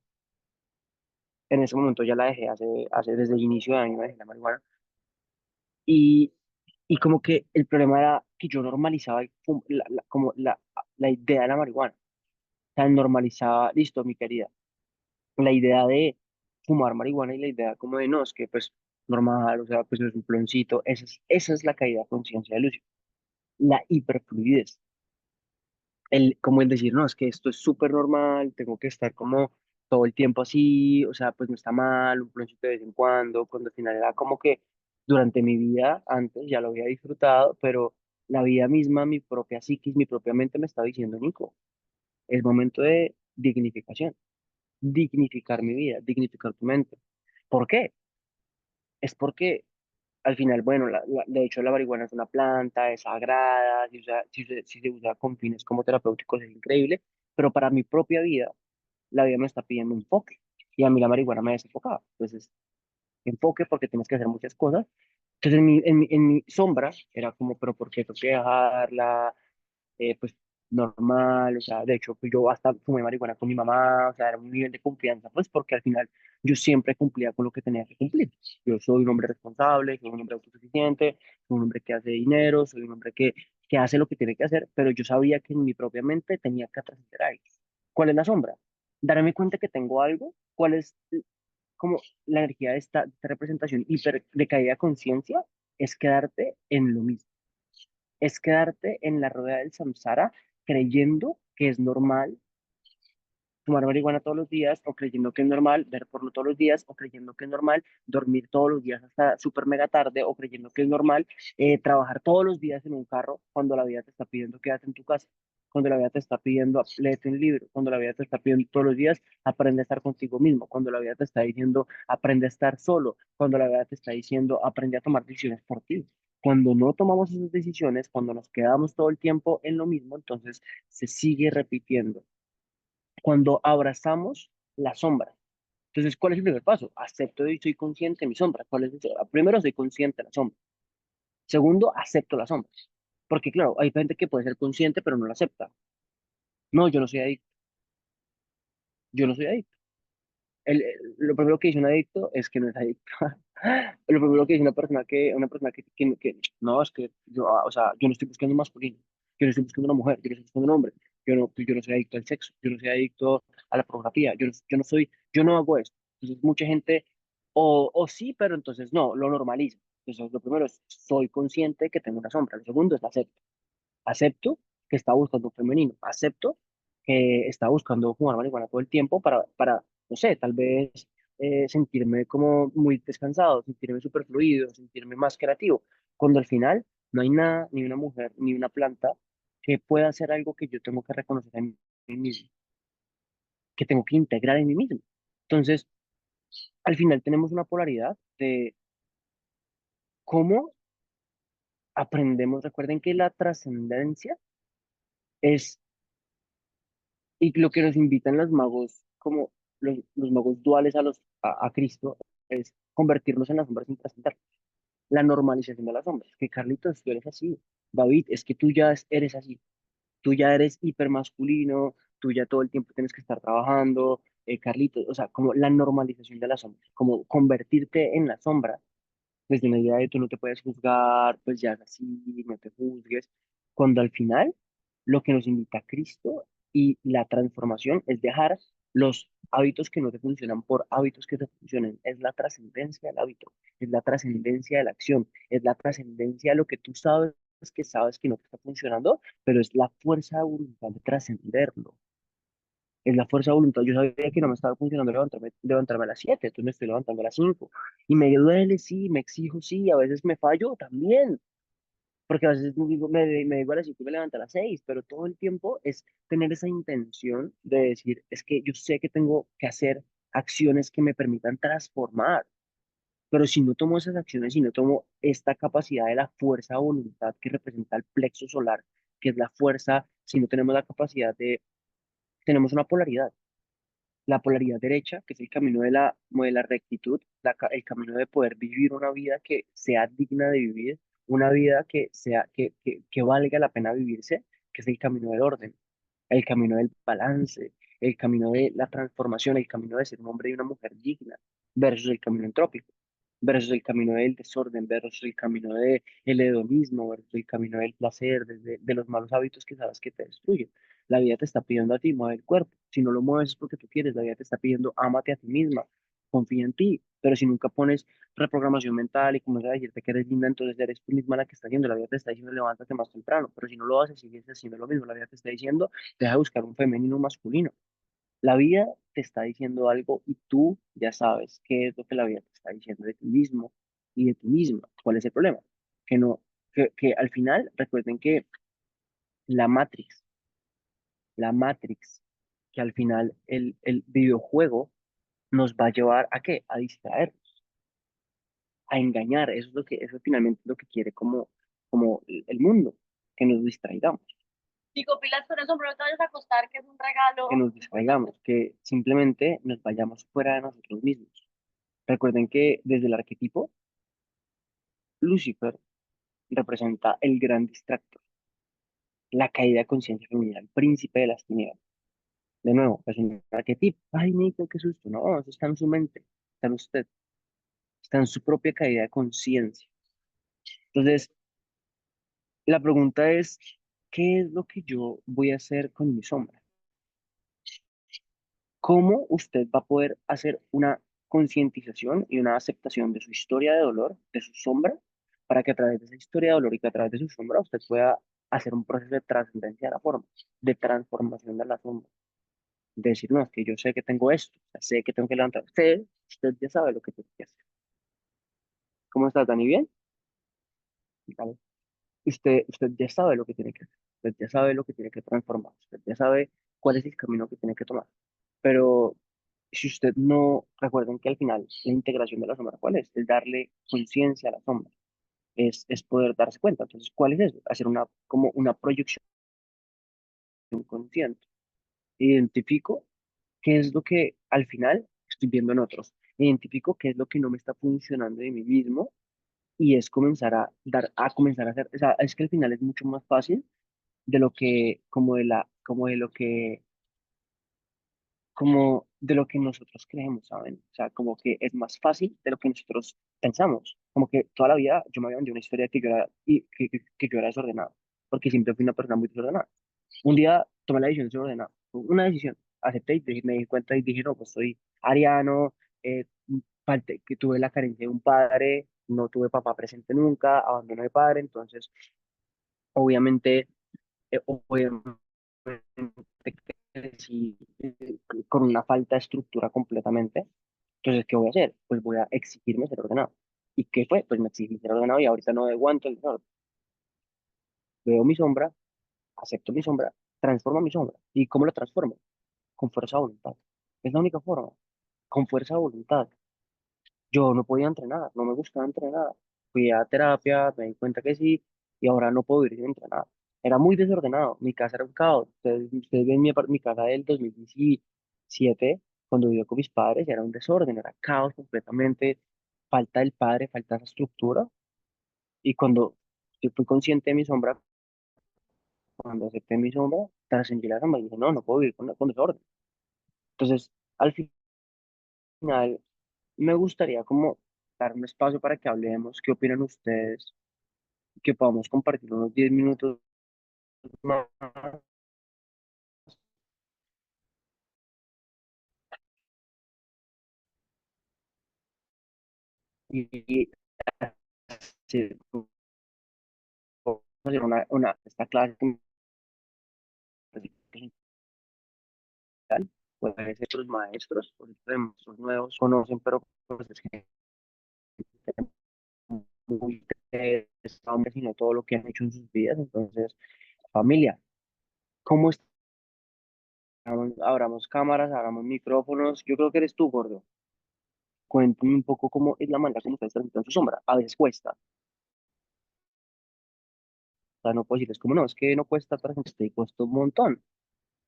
En ese momento ya la dejé desde el inicio de año, dejé la marihuana. Y, y como que el problema era que yo normalizaba como la idea de la marihuana. O sea, normalizaba, listo, mi querida, la idea de fumar marihuana y la idea como de no, es que pues normal, o sea, pues es un ploncito. Esa es la caída de conciencia de Lucio. La hiperfluidez. Como el decir, no, es que esto es súper normal, tengo que estar como todo el tiempo así, o sea, pues no está mal, un ploncito de vez en cuando al final era como que durante mi vida, antes ya lo había disfrutado, pero la vida misma, mi propia psiquis, mi propia mente me estaba diciendo, Nico, es momento de dignificación, dignificar mi vida, dignificar tu mente. ¿Por qué? Es porque al final, bueno, de hecho la marihuana es una planta, es sagrada, si se usa con fines como terapéuticos es increíble, pero para mi propia vida, la vida me está pidiendo enfoque y a mí la marihuana me desenfocaba. Entonces, enfoque porque tienes que hacer muchas cosas. Entonces, en mi sombra era como, pero ¿por qué tengo que dejarla? Pues normal, o sea, de hecho, pues yo hasta fumé marihuana con mi mamá, o sea, era un nivel de confianza, pues porque al final yo siempre cumplía con lo que tenía que cumplir. Yo soy un hombre responsable, soy un hombre autosuficiente, soy un hombre que hace dinero, soy un hombre que hace lo que tiene que hacer, pero yo sabía que en mi propia mente tenía que trascender algo. ¿Cuál es la sombra? Darme cuenta que tengo algo, cuál es como la energía de esta representación hiper de caída de conciencia, es quedarte en lo mismo, es quedarte en la rueda del samsara creyendo que es normal fumar marihuana todos los días, o creyendo que es normal ver porno todos los días, o creyendo que es normal dormir todos los días hasta súper mega tarde, o creyendo que es normal trabajar todos los días en un carro cuando la vida te está pidiendo quédate en tu casa, cuando la vida te está pidiendo léete un libro, cuando la vida te está pidiendo todos los días aprende a estar contigo mismo, cuando la vida te está diciendo aprende a estar solo, cuando la vida te está diciendo aprende a tomar decisiones por ti. Cuando no tomamos esas decisiones, cuando nos quedamos todo el tiempo en lo mismo, entonces se sigue repitiendo cuando abrazamos la sombra. Entonces, ¿cuál es el primer paso? Acepto y soy consciente de mi sombra. ¿Cuál es Primero, soy consciente de la sombra. Segundo, acepto la sombra. Porque, claro, hay gente que puede ser consciente, pero no la acepta. No, yo no soy adicto. Yo no soy adicto. Lo primero que dice un adicto es que no es adicto. Lo primero que dice una persona no, es que yo, o sea, yo no estoy buscando un masculino, yo no estoy buscando una mujer, yo no estoy buscando un hombre, yo no soy adicto al sexo, yo no soy adicto a la pornografía, yo no hago esto. Entonces, mucha gente, o sí, pero entonces no, lo normaliza. Entonces, lo primero es, soy consciente que tengo una sombra. Lo segundo es, acepto que está buscando un femenino, acepto que está buscando fumar marihuana todo el tiempo no sé, tal vez sentirme como muy descansado, sentirme súper fluido, sentirme más creativo, cuando al final no hay nada, ni una mujer, ni una planta que pueda hacer algo que yo tengo que reconocer en mí mismo, que tengo que integrar en mí mismo. Entonces, al final tenemos una polaridad de cómo aprendemos. Recuerden que la trascendencia es y lo que nos invitan los magos, como los magos duales a Cristo, es convertirnos en la sombra sin trascender. La normalización de las sombras, que Carlitos, tú eres así, David, es que tú ya eres así, tú ya eres hipermasculino, tú ya todo el tiempo tienes que estar trabajando, Carlitos, o sea, como la normalización de las sombras, como convertirte en la sombra desde una idea de tú no te puedes juzgar, pues ya es así, no te juzgues, cuando al final lo que nos invita a Cristo y la transformación es dejar los hábitos que no te funcionan por hábitos que te funcionen, es la trascendencia del hábito, es la trascendencia de la acción, es la trascendencia de lo que tú sabes que no te está funcionando, pero es la fuerza de voluntad de trascenderlo. Es la fuerza de voluntad. Yo sabía que no me estaba funcionando levantarme a las 7, entonces me estoy levantando a las 5. Y me duele, sí, me exijo, sí, a veces me fallo también, porque a veces me digo a las 5 y me levanto a las 6, pero todo el tiempo es tener esa intención de decir, es que yo sé que tengo que hacer acciones que me permitan transformar, pero si no tomo esas acciones, si no tomo esta capacidad de la fuerza de voluntad que representa el plexo solar, que es la fuerza, si no tenemos la capacidad tenemos una polaridad, la polaridad derecha, que es el camino de la rectitud, el camino de poder vivir una vida que sea digna de vivir, una vida que valga la pena vivirse, que es el camino del orden, el camino del balance, el camino de la transformación, el camino de ser un hombre y una mujer digna, versus el camino entrópico, versus el camino del desorden, versus el camino del hedonismo, versus el camino del placer, de los malos hábitos que sabes que te destruyen. La vida te está pidiendo a ti, mueve el cuerpo. Si no lo mueves es porque tú quieres. La vida te está pidiendo, ámate a ti misma, confía en ti. Pero si nunca pones reprogramación mental y comienzas a decirte que eres linda, entonces eres tú misma la que está haciendo. La vida te está diciendo, levántate más temprano. Pero si no lo haces, sigues haciendo lo mismo. La vida te está diciendo, deja de buscar un femenino o un masculino. La vida te está diciendo algo y tú ya sabes qué es lo que la vida te está diciendo de ti mismo y de ti misma. ¿Cuál es el problema? Que no, que al final recuerden que la Matrix, la Matrix, que al final el videojuego nos va a llevar a qué? A distraer, a engañar. Eso es lo que, eso finalmente es lo que quiere como el mundo, que nos distraigamos, Digo, Pilas, con eso, pero no te vayas a acostar, que es un que regalo. nos distraigamos, que simplemente nos vayamos fuera de nosotros mismos. Recuerden que desde el arquetipo, Lucifer representa el gran distractor, la caída de conciencia femenina, el príncipe de las tinieblas. De nuevo, es un arquetipo. Ay, Nico, qué susto. No, eso está en su mente, está en usted, está en su propia caída de conciencia. Entonces, la pregunta es, ¿qué es lo que yo voy a hacer con mi sombra? ¿Cómo usted va a poder hacer una concientización y una aceptación de su historia de dolor, de su sombra, para que a través de esa historia de dolor y que a través de su sombra usted pueda hacer un proceso de trascendencia de la forma, de transformación de la sombra? De decir, no, es que yo sé que tengo esto, o sea, sé que tengo que levantar. Usted ya sabe lo que tiene que hacer. ¿Cómo está, Dani? ¿Bien? Vale. Usted ya sabe lo que tiene que hacer. Usted ya sabe lo que tiene que transformar. Usted ya sabe cuál es el camino que tiene que tomar. Pero si usted no, recuerden que al final la integración de la sombra, ¿cuál es? Es darle conciencia a la sombra. Es poder darse cuenta. Entonces, ¿cuál es eso? Hacer como una proyección consciente. Identifico qué es lo que al final estoy viendo en otros. Identifico qué es lo que no me está funcionando de mí mismo y es comenzar a comenzar a hacer, o sea, es que al final es mucho más fácil de lo que, como de lo que, como de lo que nosotros creemos, ¿saben? O sea, como que es más fácil de lo que nosotros pensamos. Como que toda la vida yo me había vendido una historia que yo era, que yo era desordenado, porque siempre fui una persona muy desordenada. Un día tomé la decisión de ser ordenado, una decisión, acepté y me di cuenta y dije, no, pues soy ariano, que tuve la carencia de un padre, no tuve papá presente nunca, abandono de padre, entonces obviamente, obviamente crecí con una falta de estructura completamente. Entonces, ¿qué voy a hacer? Pues voy a exigirme ser ordenado. ¿Y qué fue? Pues me exigí ser ordenado y ahorita no aguanto el desorden. Veo mi sombra, acepto mi sombra, transformo mi sombra. ¿Y cómo lo transformo? Con fuerza de voluntad. Es la única forma. Con fuerza de voluntad. Yo no podía entrenar, no me gustaba entrenar. Fui a terapia, me di cuenta que sí, y ahora no puedo vivir sin entrenar. Era muy desordenado, mi casa era un caos. Ustedes ven mi casa del 2017, cuando vivía con mis padres era un desorden, era caos completamente, falta del padre, falta esa estructura. Y cuando yo fui consciente de mi sombra, cuando acepté mi sombra, trascendí la sombra y dije, no, no puedo vivir con desorden. Entonces, al final, me gustaría como dar un espacio para que hablemos, qué opinan ustedes, que podamos compartir unos 10 minutos más y hacer esta clase digital, puede ser los maestros, por ejemplo, maestros nuevos conocen, pero pues es que muy hombres, sino todo lo que han hecho en sus vidas. Entonces, familia, ¿cómo estamos? Abramos cámaras, abramos micrófonos. Yo creo que eres tú, gordo. Cuéntame un poco cómo es la manera como ustedes transitan su sombra. A veces cuesta. O sea, no puedo decirles como no, es que no cuesta trascender, y cuesta un montón.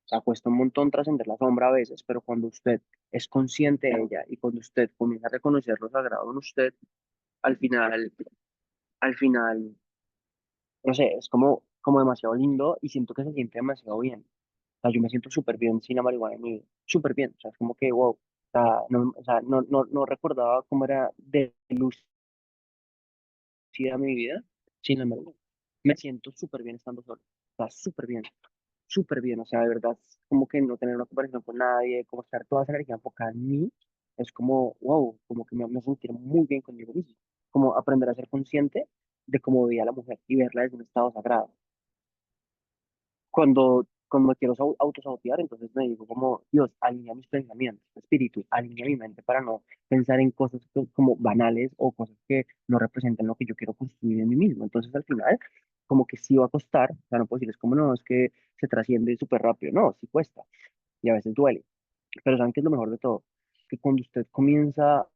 O sea, cuesta un montón trascender la sombra a veces, pero cuando usted es consciente de ella y cuando usted comienza a reconocer lo sagrado en usted, al final, al final, no sé, es como demasiado lindo y siento que se siente demasiado bien. O sea, yo me siento súper bien sin la marihuana en mi vida. Súper bien. O sea, es como que, wow. O sea, no recordaba cómo era de lúcida mi vida sin la marihuana. Me siento súper bien estando solo. O sea, súper bien. Súper bien. O sea, de verdad, es como que no tener una conversación con nadie, como estar toda esa energía enfocada en mí, es como, wow, como que me hace sentir muy bien conmigo mismo. Como aprender a ser consciente de cómo veía a la mujer y verla desde un estado sagrado. Cuando me quiero autosabotear, entonces me digo como, Dios, alinea mis pensamientos, espíritu, alinea mi mente para no pensar en cosas como banales o cosas que no representan lo que yo quiero construir en mí mismo. Entonces al final, como que sí va a costar, o sea, no puedo decir, es como, no, es que se trasciende súper rápido, no, sí cuesta y a veces duele. Pero ¿saben qué es lo mejor de todo? Que cuando usted comienza a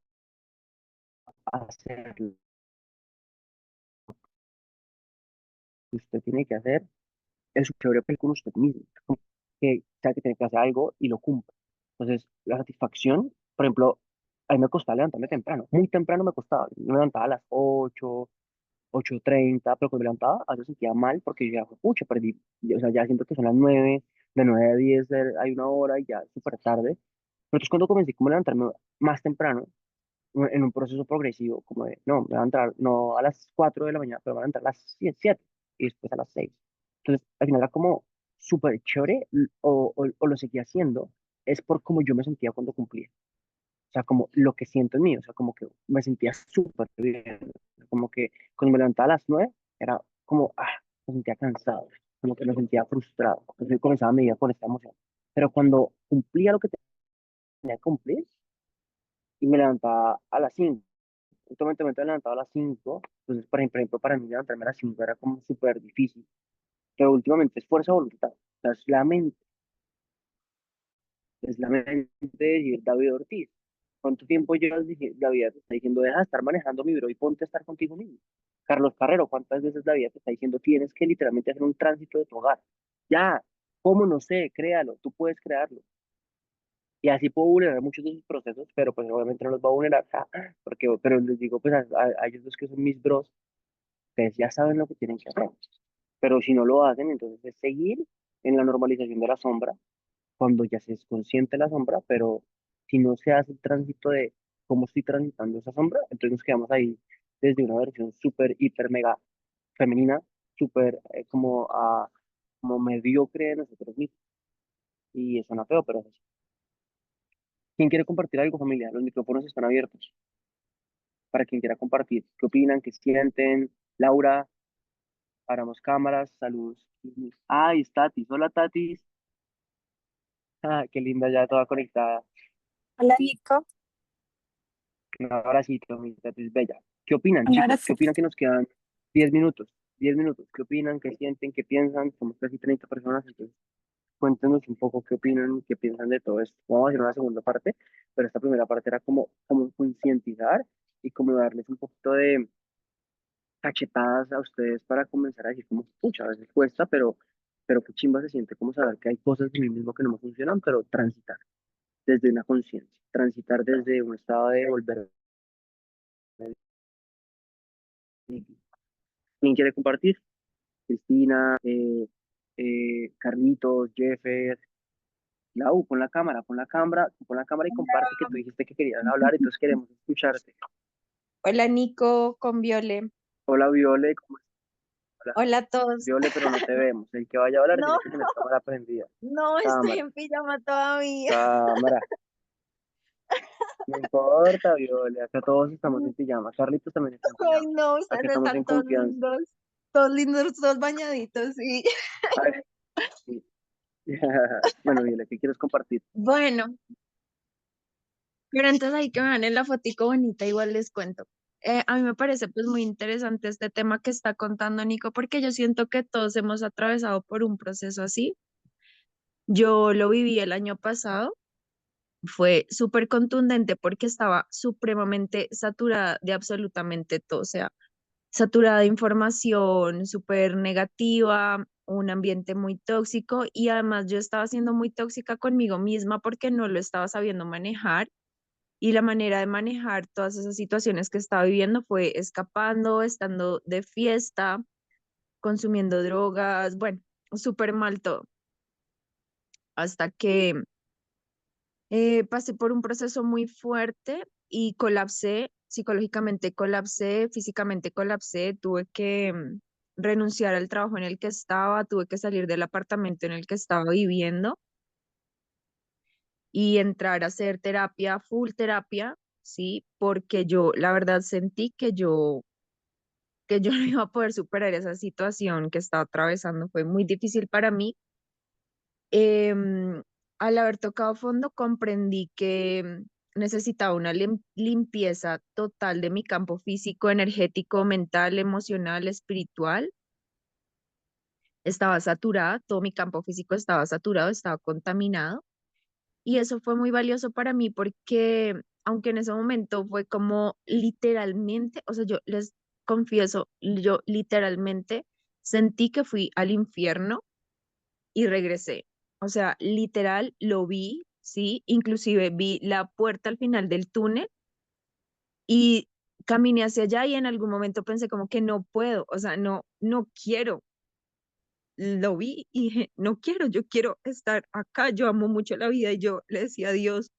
hacer lo que usted tiene que hacer, es su chévere con usted mismo, como que sabe que tiene que hacer algo y lo cumple. Entonces, la satisfacción, por ejemplo, a mí me costaba levantarme temprano, muy temprano me costaba, yo me levantaba a las 8:30, pero cuando me levantaba, a veces sentía mal porque yo ya, pucha, perdí, o sea, ya siento que son las 9, de 9 a 10 hay una hora y ya es súper tarde. Pero entonces cuando comencé como a levantarme más temprano, en un proceso progresivo, como de, no, me voy a entrar, no a las 4 de la mañana, pero me voy a entrar a las 7 y después a las 6. Entonces, al final era como súper chévere o lo seguía haciendo, es por cómo yo me sentía cuando cumplía. O sea, como lo que siento en mí, o sea, como que me sentía súper bien. Como que cuando me levantaba a las 9 era como, me sentía cansado, como que me sentía frustrado. Entonces comenzaba mi día con esta emoción. Pero cuando cumplía lo que tenía que cumplir y me levantaba a las 5, últimamente me he levantado a las 5, entonces, por ejemplo, para mí levantarme a las 5 era como súper difícil, pero últimamente es fuerza de voluntad, o sea, es la mente de decir, David Ortiz, ¿cuánto tiempo llevas, la vida te está diciendo, deja de estar manejando mi bro y ponte a estar contigo mismo? Carlos Carrero, ¿cuántas veces la vida te está diciendo, tienes que literalmente hacer un tránsito de tu hogar? Ya, ¿cómo? No sé, créalo, tú puedes crearlo. Y así puedo vulnerar muchos de sus procesos, pero pues obviamente no los va a vulnerar, porque, pero les digo, pues a ellos dos que son mis bros, ustedes ya saben lo que tienen que hacer. Pero si no lo hacen, entonces es seguir en la normalización de la sombra, cuando ya se es consciente de la sombra, pero si no se hace el tránsito de cómo estoy transitando esa sombra, entonces nos quedamos ahí desde una versión súper, hiper, mega femenina, súper como mediocre de nosotros mismos. Y eso no feo, pero es así. ¿Quién quiere compartir algo, familia? Los micrófonos están abiertos para quien quiera compartir. ¿Qué opinan? ¿Qué sienten? Laura, paramos cámaras, saludos. Ahí está Tatis. Hola, Tatis. Qué linda, ya toda conectada. Hola Nico, Un abracito, mi Tatis bella. ¿Qué opinan, hola, chicos? ¿Qué gracias. opinan que nos quedan 10 minutos? 10 minutos. ¿Qué opinan? ¿Qué sienten? ¿Qué piensan? Somos casi 30 personas, entonces cuéntenos un poco qué opinan, qué piensan de todo esto. Vamos a hacer una segunda parte, pero esta primera parte era como concientizar y como darles un poquito de cachetadas a ustedes para comenzar a decir como, pucha, a veces cuesta, pero qué chimba se siente como saber que hay cosas de mí mismo que no me funcionan, pero transitar. desde una conciencia, transitar desde un estado de volver. ¿Quién quiere compartir? Cristina, Carlitos, Jeffer, Lau, pon la cámara y comparte que tú dijiste que querías hablar, entonces queremos escucharte. Hola Nico, con Viole. Hola, Viole, ¿cómo estás? Hola, Hola a todos. Viole, pero no te vemos. El que vaya a hablar No, tiene que tener cámara prendida. no estoy Cámara, en pijama todavía. cámara. No importa, Viole, acá todos estamos en pijama. Carlitos también está en Ay, pijama. no, Acá ustedes estamos en están confianza. todos lindos, todos bañaditos, sí. Ay, sí. Bueno, Viole, ¿qué quieres compartir? Bueno, pero entonces ahí que me van en la fotico bonita, igual les cuento. A mí me parece pues muy interesante este tema que está contando Nico, porque yo siento que todos hemos atravesado por un proceso así. Yo lo viví el año pasado, fue súper contundente porque estaba supremamente saturada de absolutamente todo, o sea, saturada de información súper negativa, un ambiente muy tóxico y además yo estaba siendo muy tóxica conmigo misma porque no lo estaba sabiendo manejar y la manera de manejar todas esas situaciones que estaba viviendo fue escapando, estando de fiesta, consumiendo drogas, bueno, súper mal todo, hasta que pasé por un proceso muy fuerte y colapsé, psicológicamente colapsé, físicamente colapsé, tuve que renunciar al trabajo en el que estaba, tuve que salir del apartamento en el que estaba viviendo y entrar a hacer terapia, full terapia, sí, porque yo la verdad sentí que yo no iba a poder superar esa situación que estaba atravesando, fue muy difícil para mí. Al haber tocado fondo, comprendí que necesitaba una limpieza total de mi campo físico, energético, mental, emocional, espiritual. Estaba saturada, todo mi campo físico estaba saturado, estaba contaminado. Y eso fue muy valioso para mí porque, aunque en ese momento fue como literalmente, o sea, yo les confieso, yo literalmente sentí que fui al infierno y regresé. O sea, literal lo vi, sí, inclusive vi la puerta al final del túnel y caminé hacia allá y en algún momento pensé como que no puedo, o sea, no quiero. Lo vi y dije, no quiero, yo quiero estar acá, yo amo mucho la vida y yo le decía a Dios,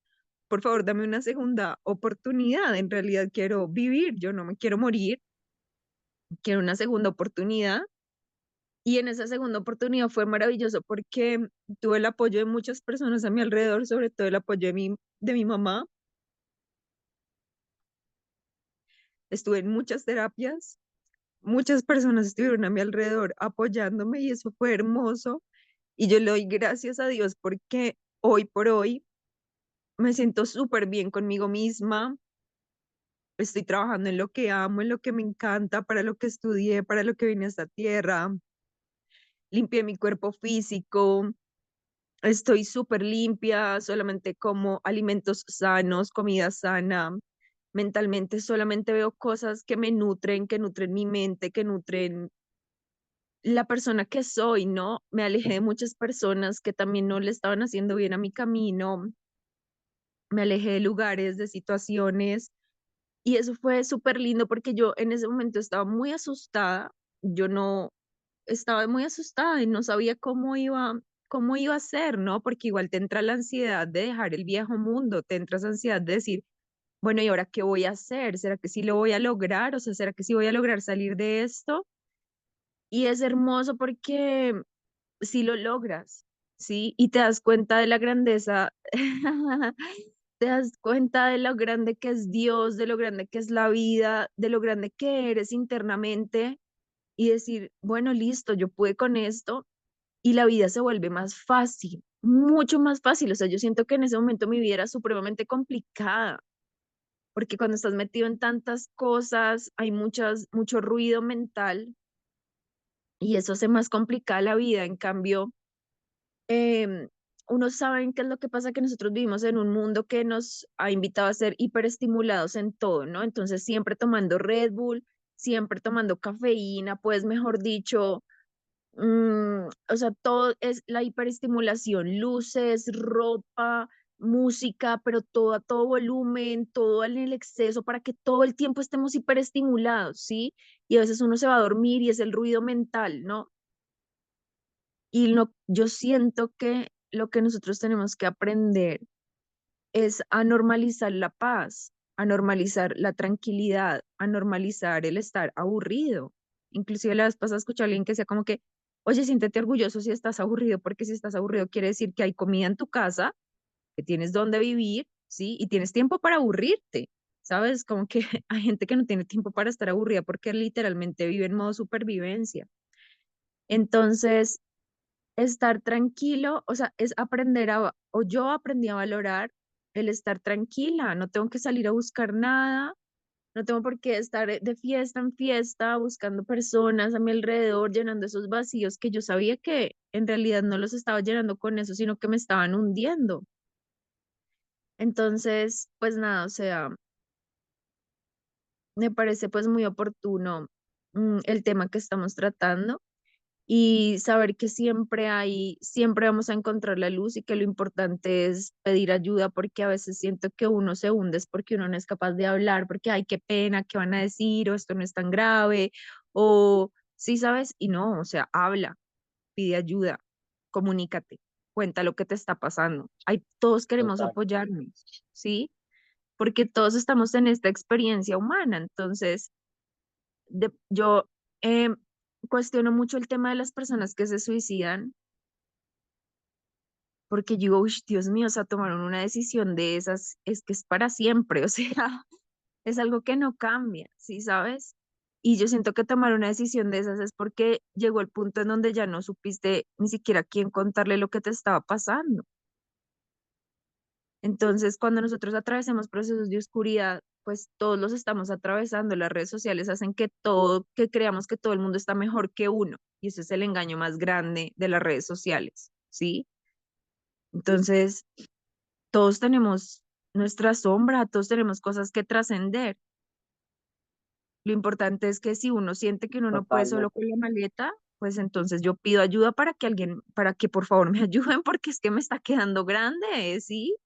por favor, dame una segunda oportunidad, en realidad quiero vivir, yo no me quiero morir, quiero una segunda oportunidad. Y en esa segunda oportunidad fue maravilloso porque tuve el apoyo de muchas personas a mi alrededor, sobre todo el apoyo de mi mamá. Estuve en muchas terapias, muchas personas estuvieron a mi alrededor apoyándome y eso fue hermoso. Y yo le doy gracias a Dios porque hoy por hoy me siento súper bien conmigo misma. Estoy trabajando en lo que amo, en lo que me encanta, para lo que estudié, para lo que vine a esta tierra. Limpié mi cuerpo físico. Estoy súper limpia, solamente como alimentos sanos, comida sana. Mentalmente solamente veo cosas que me nutren, que nutren mi mente, que nutren la persona que soy, ¿no? Me alejé de muchas personas que también no le estaban haciendo bien a mi camino. Me alejé de lugares, de situaciones. Y eso fue súper lindo porque yo en ese momento estaba muy asustada. Yo no estaba muy asustada y no sabía cómo iba a ser, ¿no? Porque igual te entra la ansiedad de dejar el viejo mundo, te entra esa ansiedad de decir, bueno, ¿y ahora qué voy a hacer? ¿Será que sí lo voy a lograr? O sea, ¿será que sí voy a lograr salir de esto? Y es hermoso porque sí lo logras, ¿sí? Y te das cuenta de la grandeza, te das cuenta de lo grande que es Dios, de lo grande que es la vida, de lo grande que eres internamente y decir, bueno, listo, yo pude con esto y la vida se vuelve más fácil, mucho más fácil. O sea, yo siento que en ese momento mi vida era supremamente complicada, porque cuando estás metido en tantas cosas, hay mucho ruido mental y eso hace más complicada la vida. En cambio, em, uno sabe qué es lo que pasa, que nosotros vivimos en un mundo que nos ha invitado a ser hiperestimulados en todo, ¿no? Entonces, siempre tomando Red Bull, siempre tomando cafeína, pues mejor dicho, o sea, todo es la hiperestimulación, luces, ropa, música, pero todo a todo volumen, todo en el exceso, para que todo el tiempo estemos hiperestimulados, ¿sí? Y a veces uno se va a dormir y es el ruido mental, ¿no? Y yo siento que lo que nosotros tenemos que aprender es a normalizar la paz, a normalizar la tranquilidad, a normalizar el estar aburrido. Inclusive la vez pasada escuché a alguien que decía como que, oye, siéntete orgulloso si estás aburrido, porque si estás aburrido quiere decir que hay comida en tu casa, que tienes dónde vivir, ¿sí? Y tienes tiempo para aburrirte, ¿sabes? Como que hay gente que no tiene tiempo para estar aburrida porque literalmente vive en modo supervivencia. Entonces, estar tranquilo, o sea, es aprender o yo aprendí a valorar el estar tranquila, no tengo que salir a buscar nada, no tengo por qué estar de fiesta en fiesta buscando personas a mi alrededor, llenando esos vacíos que yo sabía que en realidad no los estaba llenando con eso, sino que me estaban hundiendo. Entonces, pues nada, o sea, me parece pues muy oportuno el tema que estamos tratando y saber que siempre vamos a encontrar la luz y que lo importante es pedir ayuda porque a veces siento que uno se hunde es porque uno no es capaz de hablar, porque ay, qué pena, qué van a decir, o esto no es tan grave, o sí, sabes, y no, o sea, habla, pide ayuda, comunícate, cuenta lo que te está pasando. Todos queremos Total. apoyarnos, ¿sí? Porque todos estamos en esta experiencia humana, entonces yo em, cuestiono mucho el tema de las personas que se suicidan, porque yo digo, "Uy, Dios mío, o sea, tomaron una decisión de esas, es que es para siempre, o sea, es algo que no cambia, ¿sí sabes? Y yo siento que tomar una decisión de esas es porque llegó el punto en donde ya no supiste ni siquiera a quién contarle lo que te estaba pasando. Entonces, cuando nosotros atravesamos procesos de oscuridad, pues todos los estamos atravesando. Las redes sociales hacen que creamos que todo el mundo está mejor que uno. Y ese es el engaño más grande de las redes sociales, ¿sí? Entonces, todos tenemos nuestra sombra, todos tenemos cosas que trascender. Lo importante es que si uno siente que uno no puede solo Totalmente. con la maleta, pues entonces yo pido ayuda para que por favor me ayuden porque es que me está quedando grande, ¿sí?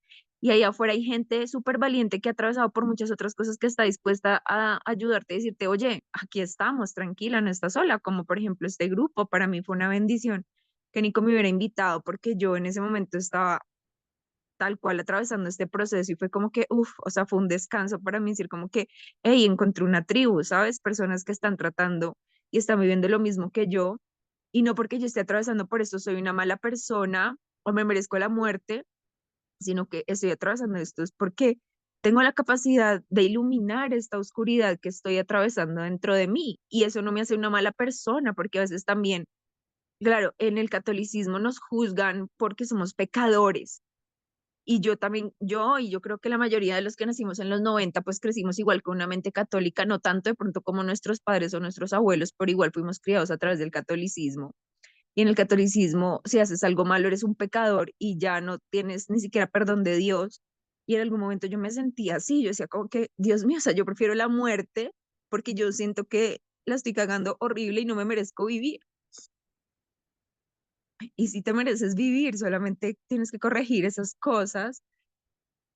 Y ahí afuera hay gente súper valiente que ha atravesado por muchas otras cosas que está dispuesta a ayudarte y decirte, oye, aquí estamos, tranquila, no estás sola, como por ejemplo este grupo, para mí fue una bendición que Nico me hubiera invitado porque yo en ese momento estaba tal cual atravesando este proceso y fue como que, uff, o sea, fue un descanso para mí decir como que, hey, encontré una tribu, ¿sabes? Personas que están tratando y están viviendo lo mismo que yo y no porque yo esté atravesando por esto soy una mala persona o me merezco la muerte, sino que estoy atravesando esto es porque tengo la capacidad de iluminar esta oscuridad que estoy atravesando dentro de mí y eso no me hace una mala persona porque a veces también, claro, en el catolicismo nos juzgan porque somos pecadores y yo también, y yo creo que la mayoría de los que nacimos en los 90 pues crecimos igual con una mente católica, no tanto de pronto como nuestros padres o nuestros abuelos, pero igual fuimos criados a través del catolicismo. Y en el catolicismo, si haces algo malo, eres un pecador y ya no tienes ni siquiera perdón de Dios. Y en algún momento yo me sentía así, yo decía como que, Dios mío, o sea, yo prefiero la muerte porque yo siento que la estoy cagando horrible y no me merezco vivir. Y si te mereces vivir, solamente tienes que corregir esas cosas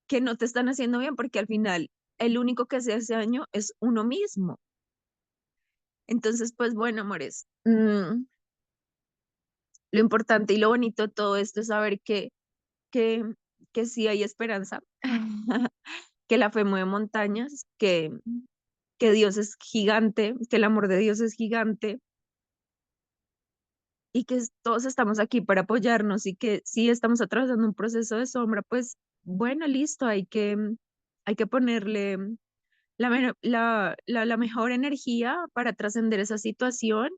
que no te están haciendo bien, porque al final el único que se hace daño es uno mismo. Entonces, pues bueno, amores, lo importante y lo bonito de todo esto es saber que, que sí hay esperanza, que la fe mueve montañas, que Dios es gigante, que el amor de Dios es gigante y que todos estamos aquí para apoyarnos y que si estamos atravesando un proceso de sombra, pues bueno, listo, hay que ponerle la mejor energía para trascender esa situación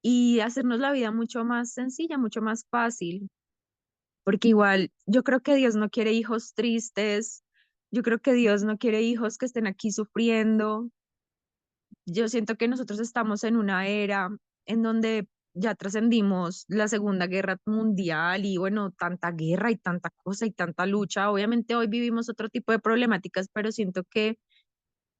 y hacernos la vida mucho más sencilla, mucho más fácil, porque igual yo creo que Dios no quiere hijos tristes, yo creo que Dios no quiere hijos que estén aquí sufriendo. Yo siento que nosotros estamos en una era en donde ya trascendimos la Segunda Guerra Mundial y bueno, tanta guerra y tanta cosa y tanta lucha. Obviamente hoy vivimos otro tipo de problemáticas, pero siento que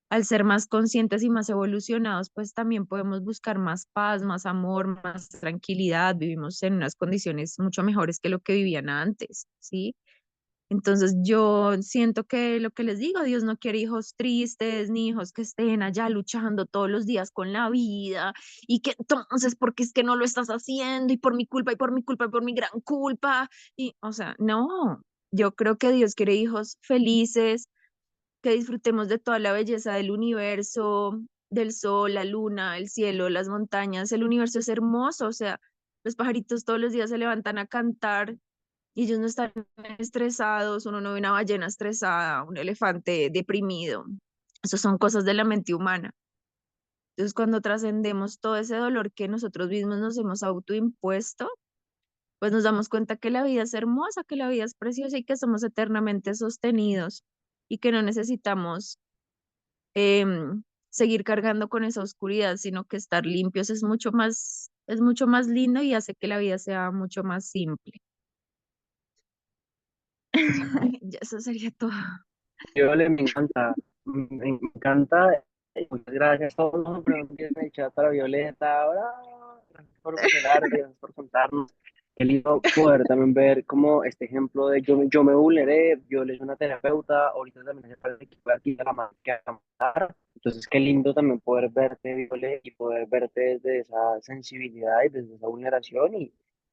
al ser más conscientes y más evolucionados, pues también podemos buscar más paz, más amor, más tranquilidad. Vivimos en unas condiciones mucho mejores que lo que vivían antes, ¿sí? Entonces yo siento que lo que les digo, Dios no quiere hijos tristes, ni hijos que estén allá luchando todos los días con la vida, y que entonces, porque es que no lo estás haciendo, y por mi culpa, y por mi culpa, y por mi gran culpa, y, o sea, no, yo creo que Dios quiere hijos felices, que disfrutemos de toda la belleza del universo, del sol, la luna, el cielo, las montañas. El universo es hermoso, o sea, los pajaritos todos los días se levantan a cantar y ellos no están estresados, uno no ve una ballena estresada, un elefante deprimido. Eso son cosas de la mente humana. Entonces, cuando trascendemos todo ese dolor que nosotros mismos nos hemos autoimpuesto, pues nos damos cuenta que la vida es hermosa, que la vida es preciosa y que somos eternamente sostenidos y que no necesitamos seguir cargando con esa oscuridad, sino que estar limpios es mucho más lindo y hace que la vida sea mucho más simple. Ya eso sería todo. Viole, me encanta. Muchas gracias a todos los que preguntan en el chat para Violeta. Ahora, gracias por vulnerarte, gracias por contarnos. Qué lindo poder también ver como este ejemplo de yo me vulneré, yo le soy una terapeuta, ahorita también hace parte del equipo de aquí a la mano que a matar. Entonces, qué lindo también poder verte, Viole, y poder verte desde esa sensibilidad y desde esa vulneración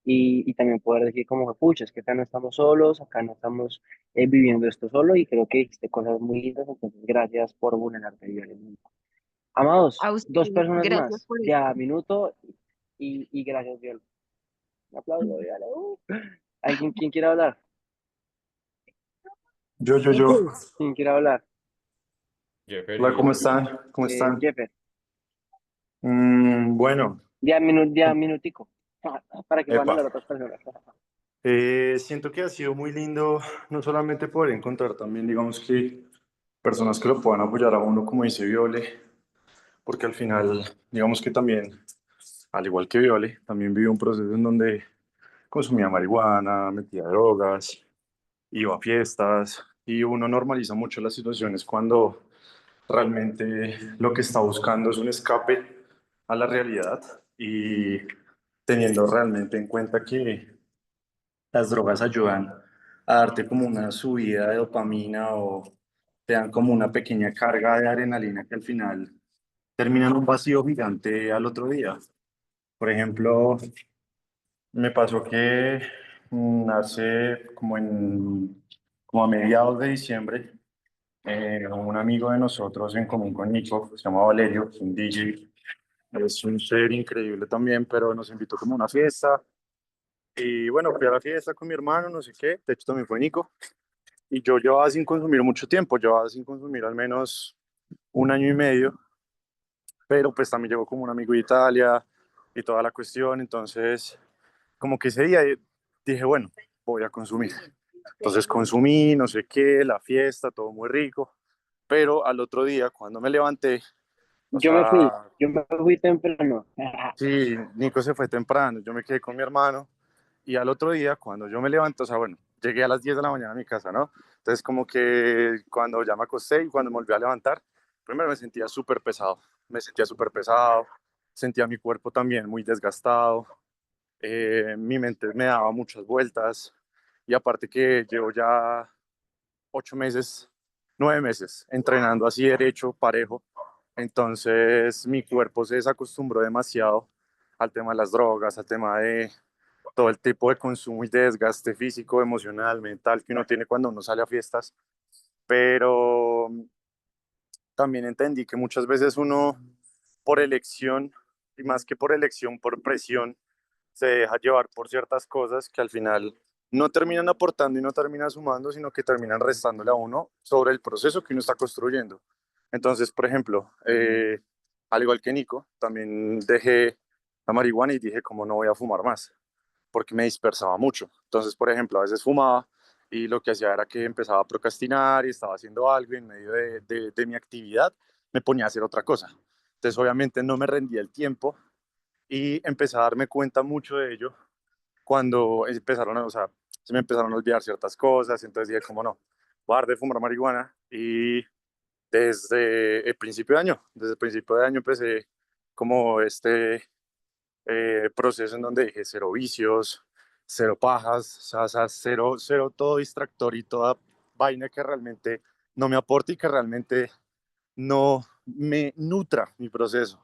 y también poder decir como, pucha, es que acá no estamos solos, acá no estamos viviendo esto solo y creo que dijiste cosas muy lindas, entonces gracias por vulnerarte, Violeta. Amados, A dos ustedes, personas gracias más, por ya esto. minuto y gracias, Violeta. Un aplauso, Violeta. ¿Alguien quién quiere hablar? Yo. ¿Quién quiere hablar? Jeffer Hola, y ¿cómo Nico. están? ¿Cómo están? Jeffer, Bueno, ya minutico, para que puedan epa. hablar otras personas. Siento que ha sido muy lindo no solamente poder encontrar también, digamos que personas que lo puedan apoyar a uno, como dice Viole, porque al final, digamos que también, al igual que Viole, también viví un proceso en donde consumía marihuana, metía drogas, iba a fiestas y uno normaliza mucho las situaciones cuando realmente lo que está buscando es un escape a la realidad y teniendo realmente en cuenta que las drogas ayudan a darte como una subida de dopamina o te dan como una pequeña carga de adrenalina que al final termina en un vacío gigante al otro día. Por ejemplo, me pasó que hace como a mediados de diciembre, un amigo de nosotros en común con Nico, se llama Valerio, es un DJ, es un ser increíble también, pero nos invitó como a una fiesta. Y bueno, fui a la fiesta con mi hermano, no sé qué, de hecho también fue Nico. Y yo llevaba sin consumir mucho tiempo, llevaba sin consumir al menos un año y medio, pero pues también llegó como un amigo de Italia y toda la cuestión, entonces como que ese día dije, bueno, voy a consumir. Entonces consumí, no sé qué, la fiesta, todo muy rico, pero al otro día cuando me levanté, o Yo me fui, sea, yo me fui temprano. sí, Nico se fue temprano, yo me quedé con mi hermano y al otro día cuando yo me levanto, o sea, bueno, llegué a las 10 de la mañana a mi casa, ¿no? Entonces como que cuando ya me acosté y cuando me volví a levantar, primero me sentía súper pesado, sentía mi cuerpo también muy desgastado, mi mente me daba muchas vueltas y aparte que llevo ya 8 meses, 9 meses entrenando así derecho, parejo, entonces mi cuerpo se desacostumbró demasiado al tema de las drogas, al tema de todo el tipo de consumo y de desgaste físico, emocional, mental que uno tiene cuando uno sale a fiestas, pero también entendí que muchas veces uno por elección, y más que por elección, por presión, se deja llevar por ciertas cosas que al final no terminan aportando y no terminan sumando, sino que terminan restándole a uno sobre el proceso que uno está construyendo. Entonces, por ejemplo, al igual que Nico, también dejé la marihuana y dije, como no voy a fumar más, porque me dispersaba mucho. Entonces, por ejemplo, a veces fumaba y lo que hacía era que empezaba a procrastinar y estaba haciendo algo y en medio de mi actividad me ponía a hacer otra cosa. Entonces, obviamente no me rendía el tiempo y empecé a darme cuenta mucho de ello cuando empezaron a, o sea, se me empezaron a olvidar ciertas cosas, entonces dije, como no, voy a dejar de fumar marihuana y desde el principio de año empecé como este proceso en donde dije cero vicios, cero pajas, o sea, cero, cero todo distractor y toda vaina que realmente no me aporte y que realmente no me nutra mi proceso.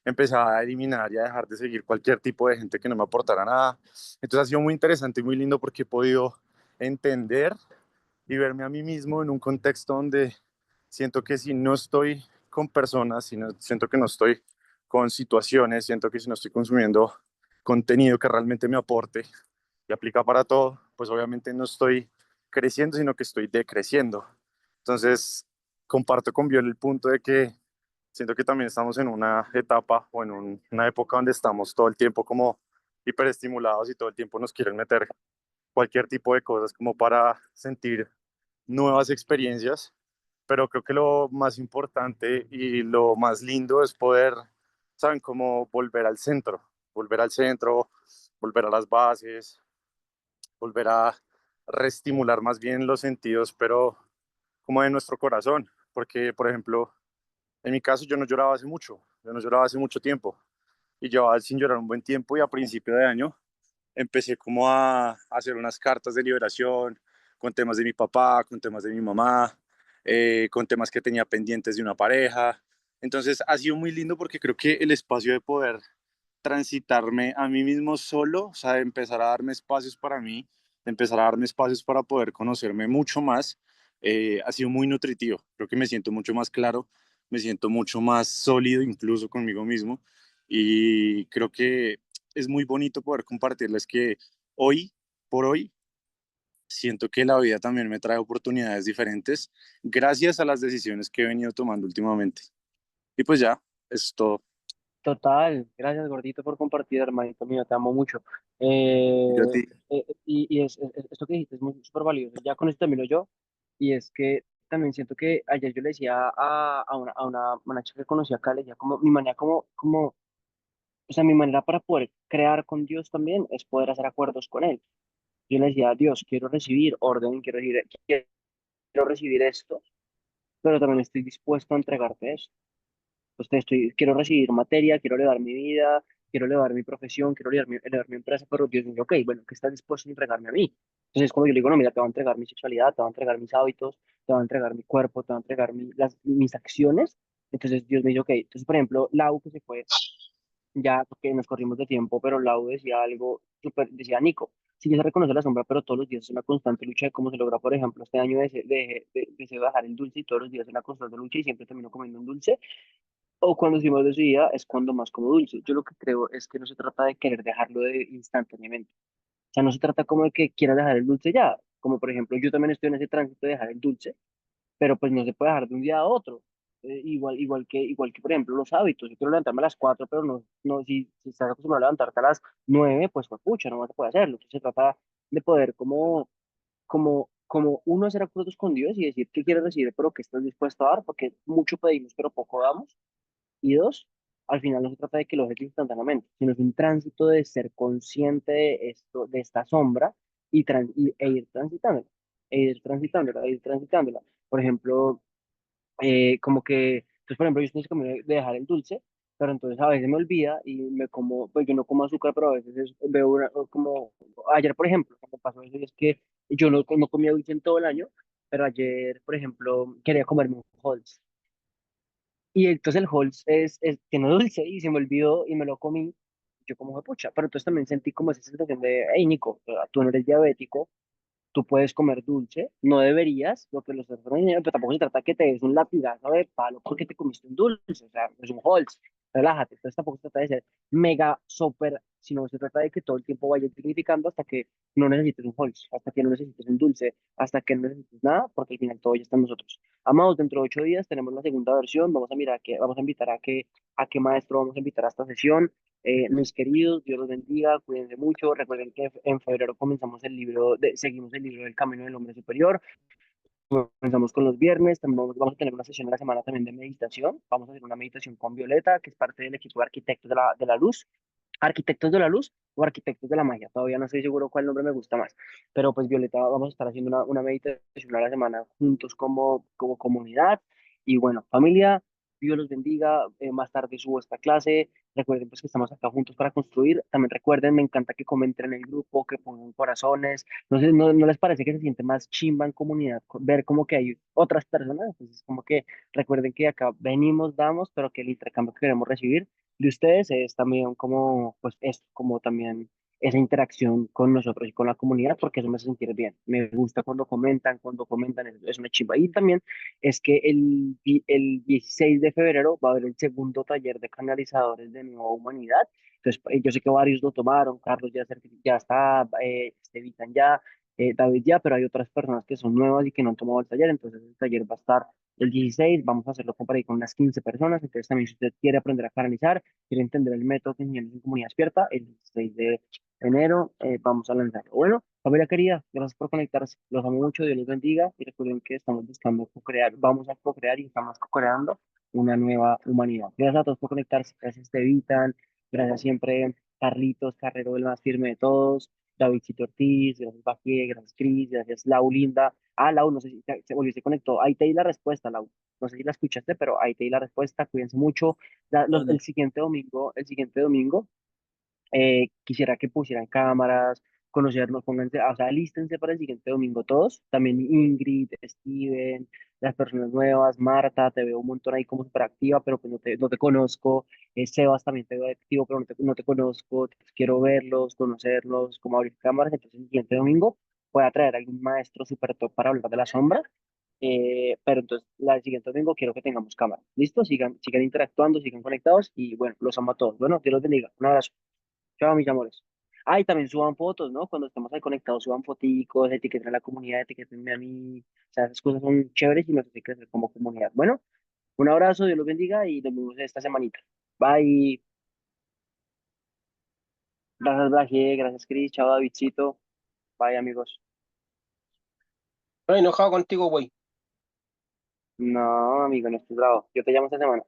Empecé a eliminar y a dejar de seguir cualquier tipo de gente que no me aportara nada. Entonces ha sido muy interesante y muy lindo porque he podido entender y verme a mí mismo en un contexto donde siento que si no estoy con personas, siento que no estoy con situaciones, siento que si no estoy consumiendo contenido que realmente me aporte y aplica para todo, pues obviamente no estoy creciendo, sino que estoy decreciendo. Entonces, comparto con Biol el punto de que siento que también estamos en una etapa o en una época donde estamos todo el tiempo como hiperestimulados y todo el tiempo nos quieren meter cualquier tipo de cosas como para sentir nuevas experiencias, pero creo que lo más importante y lo más lindo es poder, ¿saben? Como volver al centro, volver a las bases, volver a reestimular más bien los sentidos, pero como de nuestro corazón, porque, por ejemplo, en mi caso yo no lloraba hace mucho, yo no lloraba hace mucho tiempo, y llevaba sin llorar un buen tiempo, y a principio de año empecé como a hacer unas cartas de liberación con temas de mi papá, con temas de mi mamá, con temas que tenía pendientes de una pareja. Entonces ha sido muy lindo porque creo que el espacio de poder transitarme a mí mismo solo, o sea, de empezar a darme espacios para mí, de empezar a darme espacios para poder conocerme mucho más, ha sido muy nutritivo. Creo que me siento mucho más claro, me siento mucho más sólido incluso conmigo mismo y creo que es muy bonito poder compartirles que hoy por hoy siento que la vida también me trae oportunidades diferentes gracias a las decisiones que he venido tomando últimamente. Y pues ya, es todo. Total, gracias gordito por compartir, hermanito mío, te amo mucho. Yo a ti. Esto que dijiste es muy súper valioso. Ya con esto termino yo, y es que también siento que ayer yo le decía a una chica que conocí acá, le decía como mi manera, o sea, mi manera para poder crear con Dios también es poder hacer acuerdos con Él. Yo le decía, Dios, quiero recibir orden, quiero recibir esto, pero también estoy dispuesto a entregarte eso. Pues quiero recibir materia, quiero elevar mi vida, quiero elevar mi profesión, quiero elevar mi empresa, pero Dios me dice, ok, bueno, ¿qué estás dispuesto a entregarme a mí? Entonces, como yo le digo, no, mira, te voy a entregar mi sexualidad, te voy a entregar mis hábitos, te voy a entregar mi cuerpo, te voy a entregar mis acciones. Entonces, Dios me dice, ok, entonces, por ejemplo, Lau que se fue, ya porque nos corrimos de tiempo, pero Lau decía algo, decía Nico, sí que se reconoce la sombra, pero todos los días es una constante lucha de cómo se logra, por ejemplo, este año de bajar el dulce y todos los días es una constante lucha y siempre termino comiendo un dulce o cuando decimos de su vida es cuando más como dulce. Yo lo que creo es que no se trata de querer dejarlo de instantáneamente. O sea, no se trata como de que quieras dejar el dulce ya. Como por ejemplo, yo también estoy en ese tránsito de dejar el dulce, pero pues no se puede dejar de un día a otro. Igual que, por ejemplo, los hábitos. Yo quiero levantarme a las 4 pero no si estás acostumbrado a levantarte a las 9 pues pucha, no se puede hacerlo. Entonces se trata de poder como uno hacer acuerdos con Dios y decir qué quieres recibir, pero qué estás dispuesto a dar, porque mucho pedimos, pero poco damos. Y dos, al final no se trata de que lo dejes instantáneamente, sino es un tránsito de ser consciente de esto, de esta sombra e ir transitándola, e ir transitándola. Por ejemplo, como que, entonces, por ejemplo, yo estoy en ese camino de dejar el dulce, pero entonces a veces me olvida y me como, pues yo no como azúcar, pero a veces veo como, ayer, por ejemplo, lo que pasó eso es que yo no comía dulce en todo el año, pero ayer, por ejemplo, quería comerme un Halls. Y entonces el Halls tiene dulce y se me olvidó y me lo comí. Yo como fue pucha, pero entonces también sentí como esa sensación de, hey Nico, tú no eres diabético, tú puedes comer dulce, no deberías, lo que los expertos enseñan, pero tampoco se trata que te des un latigazo de palo porque te comiste un dulce, o sea, es un Halls, relájate, entonces tampoco se trata de ser mega, súper, sino se trata de que todo el tiempo vayas significando hasta que no necesites un Halls, hasta que no necesites un dulce, hasta que no necesites nada, porque al final todo ya está en nosotros. Amados, dentro de 8 días tenemos la segunda versión, vamos a invitar a qué maestro vamos a invitar a esta sesión, mis queridos, Dios los bendiga, cuídense mucho. Recuerden que en febrero seguimos el libro del Camino del Hombre Superior. Comenzamos con los viernes, también vamos a tener una sesión de la semana también de meditación. Vamos a hacer una meditación con Violeta, que es parte del equipo de arquitectos de la luz. Arquitectos de la luz o arquitectos de la magia. Todavía no estoy seguro cuál nombre me gusta más. Pero pues Violeta, vamos a estar haciendo una meditación a la semana juntos como comunidad. Y bueno, familia. Dios los bendiga. Más tarde subo esta clase. Recuerden pues que estamos acá juntos para construir. También recuerden, me encanta que comenten en el grupo, que pongan corazones. No sé, no les parece que se siente más chimba en comunidad ver como que hay otras personas. Entonces, como que recuerden que acá venimos, damos, pero que el intercambio que queremos recibir de ustedes es también como, pues, es como también esa interacción con nosotros y con la comunidad, porque eso me hace sentir bien. Me gusta cuando comentan, es una chimba. Y también es que el 16 de febrero va a haber el segundo taller de canalizadores de Nueva Humanidad. Entonces, yo sé que varios lo tomaron, Carlos ya está, Estevitan ya, David ya, pero hay otras personas que son nuevas y que no han tomado el taller, entonces el taller va a estar el 16, vamos a hacerlo por ahí con unas 15 personas, entonces también si usted quiere aprender a canalizar, quiere entender el método que enseñamos en Comunidad Despierta, el 16 de enero vamos a lanzarlo. Bueno, familia querida, gracias por conectarse. Los amo mucho, Dios los bendiga y recuerden que estamos buscando co-crear, vamos a co-crear y estamos co-creando una nueva humanidad. Gracias a todos por conectarse. Gracias, Tevitan. Gracias siempre, Carlitos, Carrero, el más firme de todos. Davidcito Ortiz, gracias Bajie, gracias Cris, gracias Lau Linda. Ah, Lau, no sé si se volvió, se conectó. Ahí te di la respuesta, Lau. No sé si la escuchaste, pero ahí te di la respuesta. Cuídense mucho. Hola. El siguiente domingo quisiera que pusieran cámaras, conocernos, pónganse, o sea, alístense para el siguiente domingo todos, también Ingrid, Steven, las personas nuevas, Marta, te veo un montón ahí como súper activa, pero pues no te conozco, Sebas también te veo activo, pero no te conozco, quiero verlos, conocerlos, cómo abrir cámaras, entonces el siguiente domingo voy a traer a algún maestro súper top para hablar de la sombra. Pero entonces, la siguiente domingo quiero que tengamos cámara. ¿Listo? Sigan interactuando, sigan conectados y bueno, los amo a todos. Bueno, Dios los bendiga. Un abrazo. Chao, mis amores. Ah, y también suban fotos, ¿no? Cuando estemos ahí conectados, suban foticos, etiqueten a la comunidad, etiquetenme a mí. O sea, esas cosas son chéveres y nos hace crecer como comunidad. Bueno, un abrazo, Dios los bendiga y nos vemos esta semanita. Bye. Gracias, Blagie, gracias, Cris. Chao, Davidcito. Bye, amigos. Estoy enojado contigo, güey. No, amigo, no estoy bravo. Yo te llamo esta semana.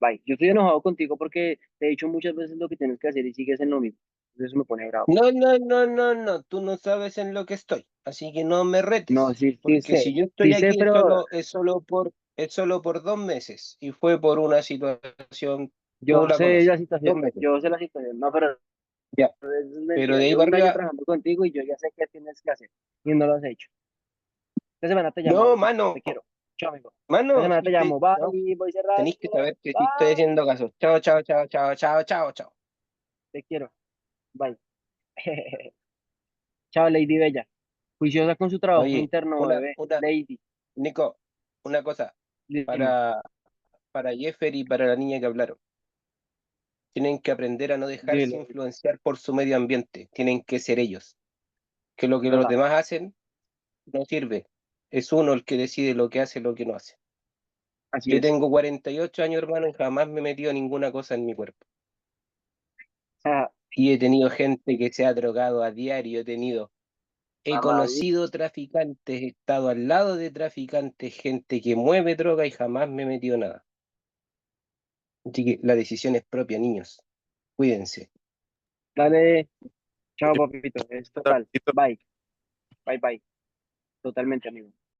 Bye. Yo estoy enojado contigo porque te he dicho muchas veces lo que tienes que hacer y sigues en lo mismo. Eso me pone bravo. No, no, no, no, no. Tú no sabes en lo que estoy. Así que no me No, retes. sí, Porque si yo sí estoy sé, aquí pero es solo por 2 meses. Y fue por una situación, tú yo la sé la conoces. situación. 2 meses. Yo sé la situación. No, pero Ya. eso es Pero mentira. de ahí Llevo para un año arriba, trabajando contigo y yo ya sé qué tienes que hacer y no lo has hecho. Esta semana te llamo, no, Davidito. Te mano. quiero. Chao, amigo. Esta Mano, semana te si te, llamo. no, Bye. Voy tenéis que cerrando. saber que sí estoy Bye. haciendo caso. Chao, chao, chao, chao, chao, chao, chao, chao. Te quiero. Bye. Chao, Lady Bella. Juiciosa con su trabajo Oye, interno, bebé. Lady. Nico, una cosa Dime. para, para Jeffer y para la niña que hablaron. Tienen que aprender a no dejarse Dile. influenciar por su medio ambiente. Tienen que ser ellos. Que lo que los ¿Verdad? demás hacen no sirve. Es uno el que decide lo que hace y lo que no hace. Así Yo es. tengo 48 años, hermano, y jamás me he metido ninguna cosa en mi cuerpo. Ah, Y he tenido gente que se ha drogado a diario, he mamá, conocido traficantes, he estado al lado de traficantes, gente que mueve droga y jamás me he metido nada. Así que la decisión es propia, niños. Cuídense. dale. Chao, papito. Es total. Bye. Bye, bye. Totalmente, amigo.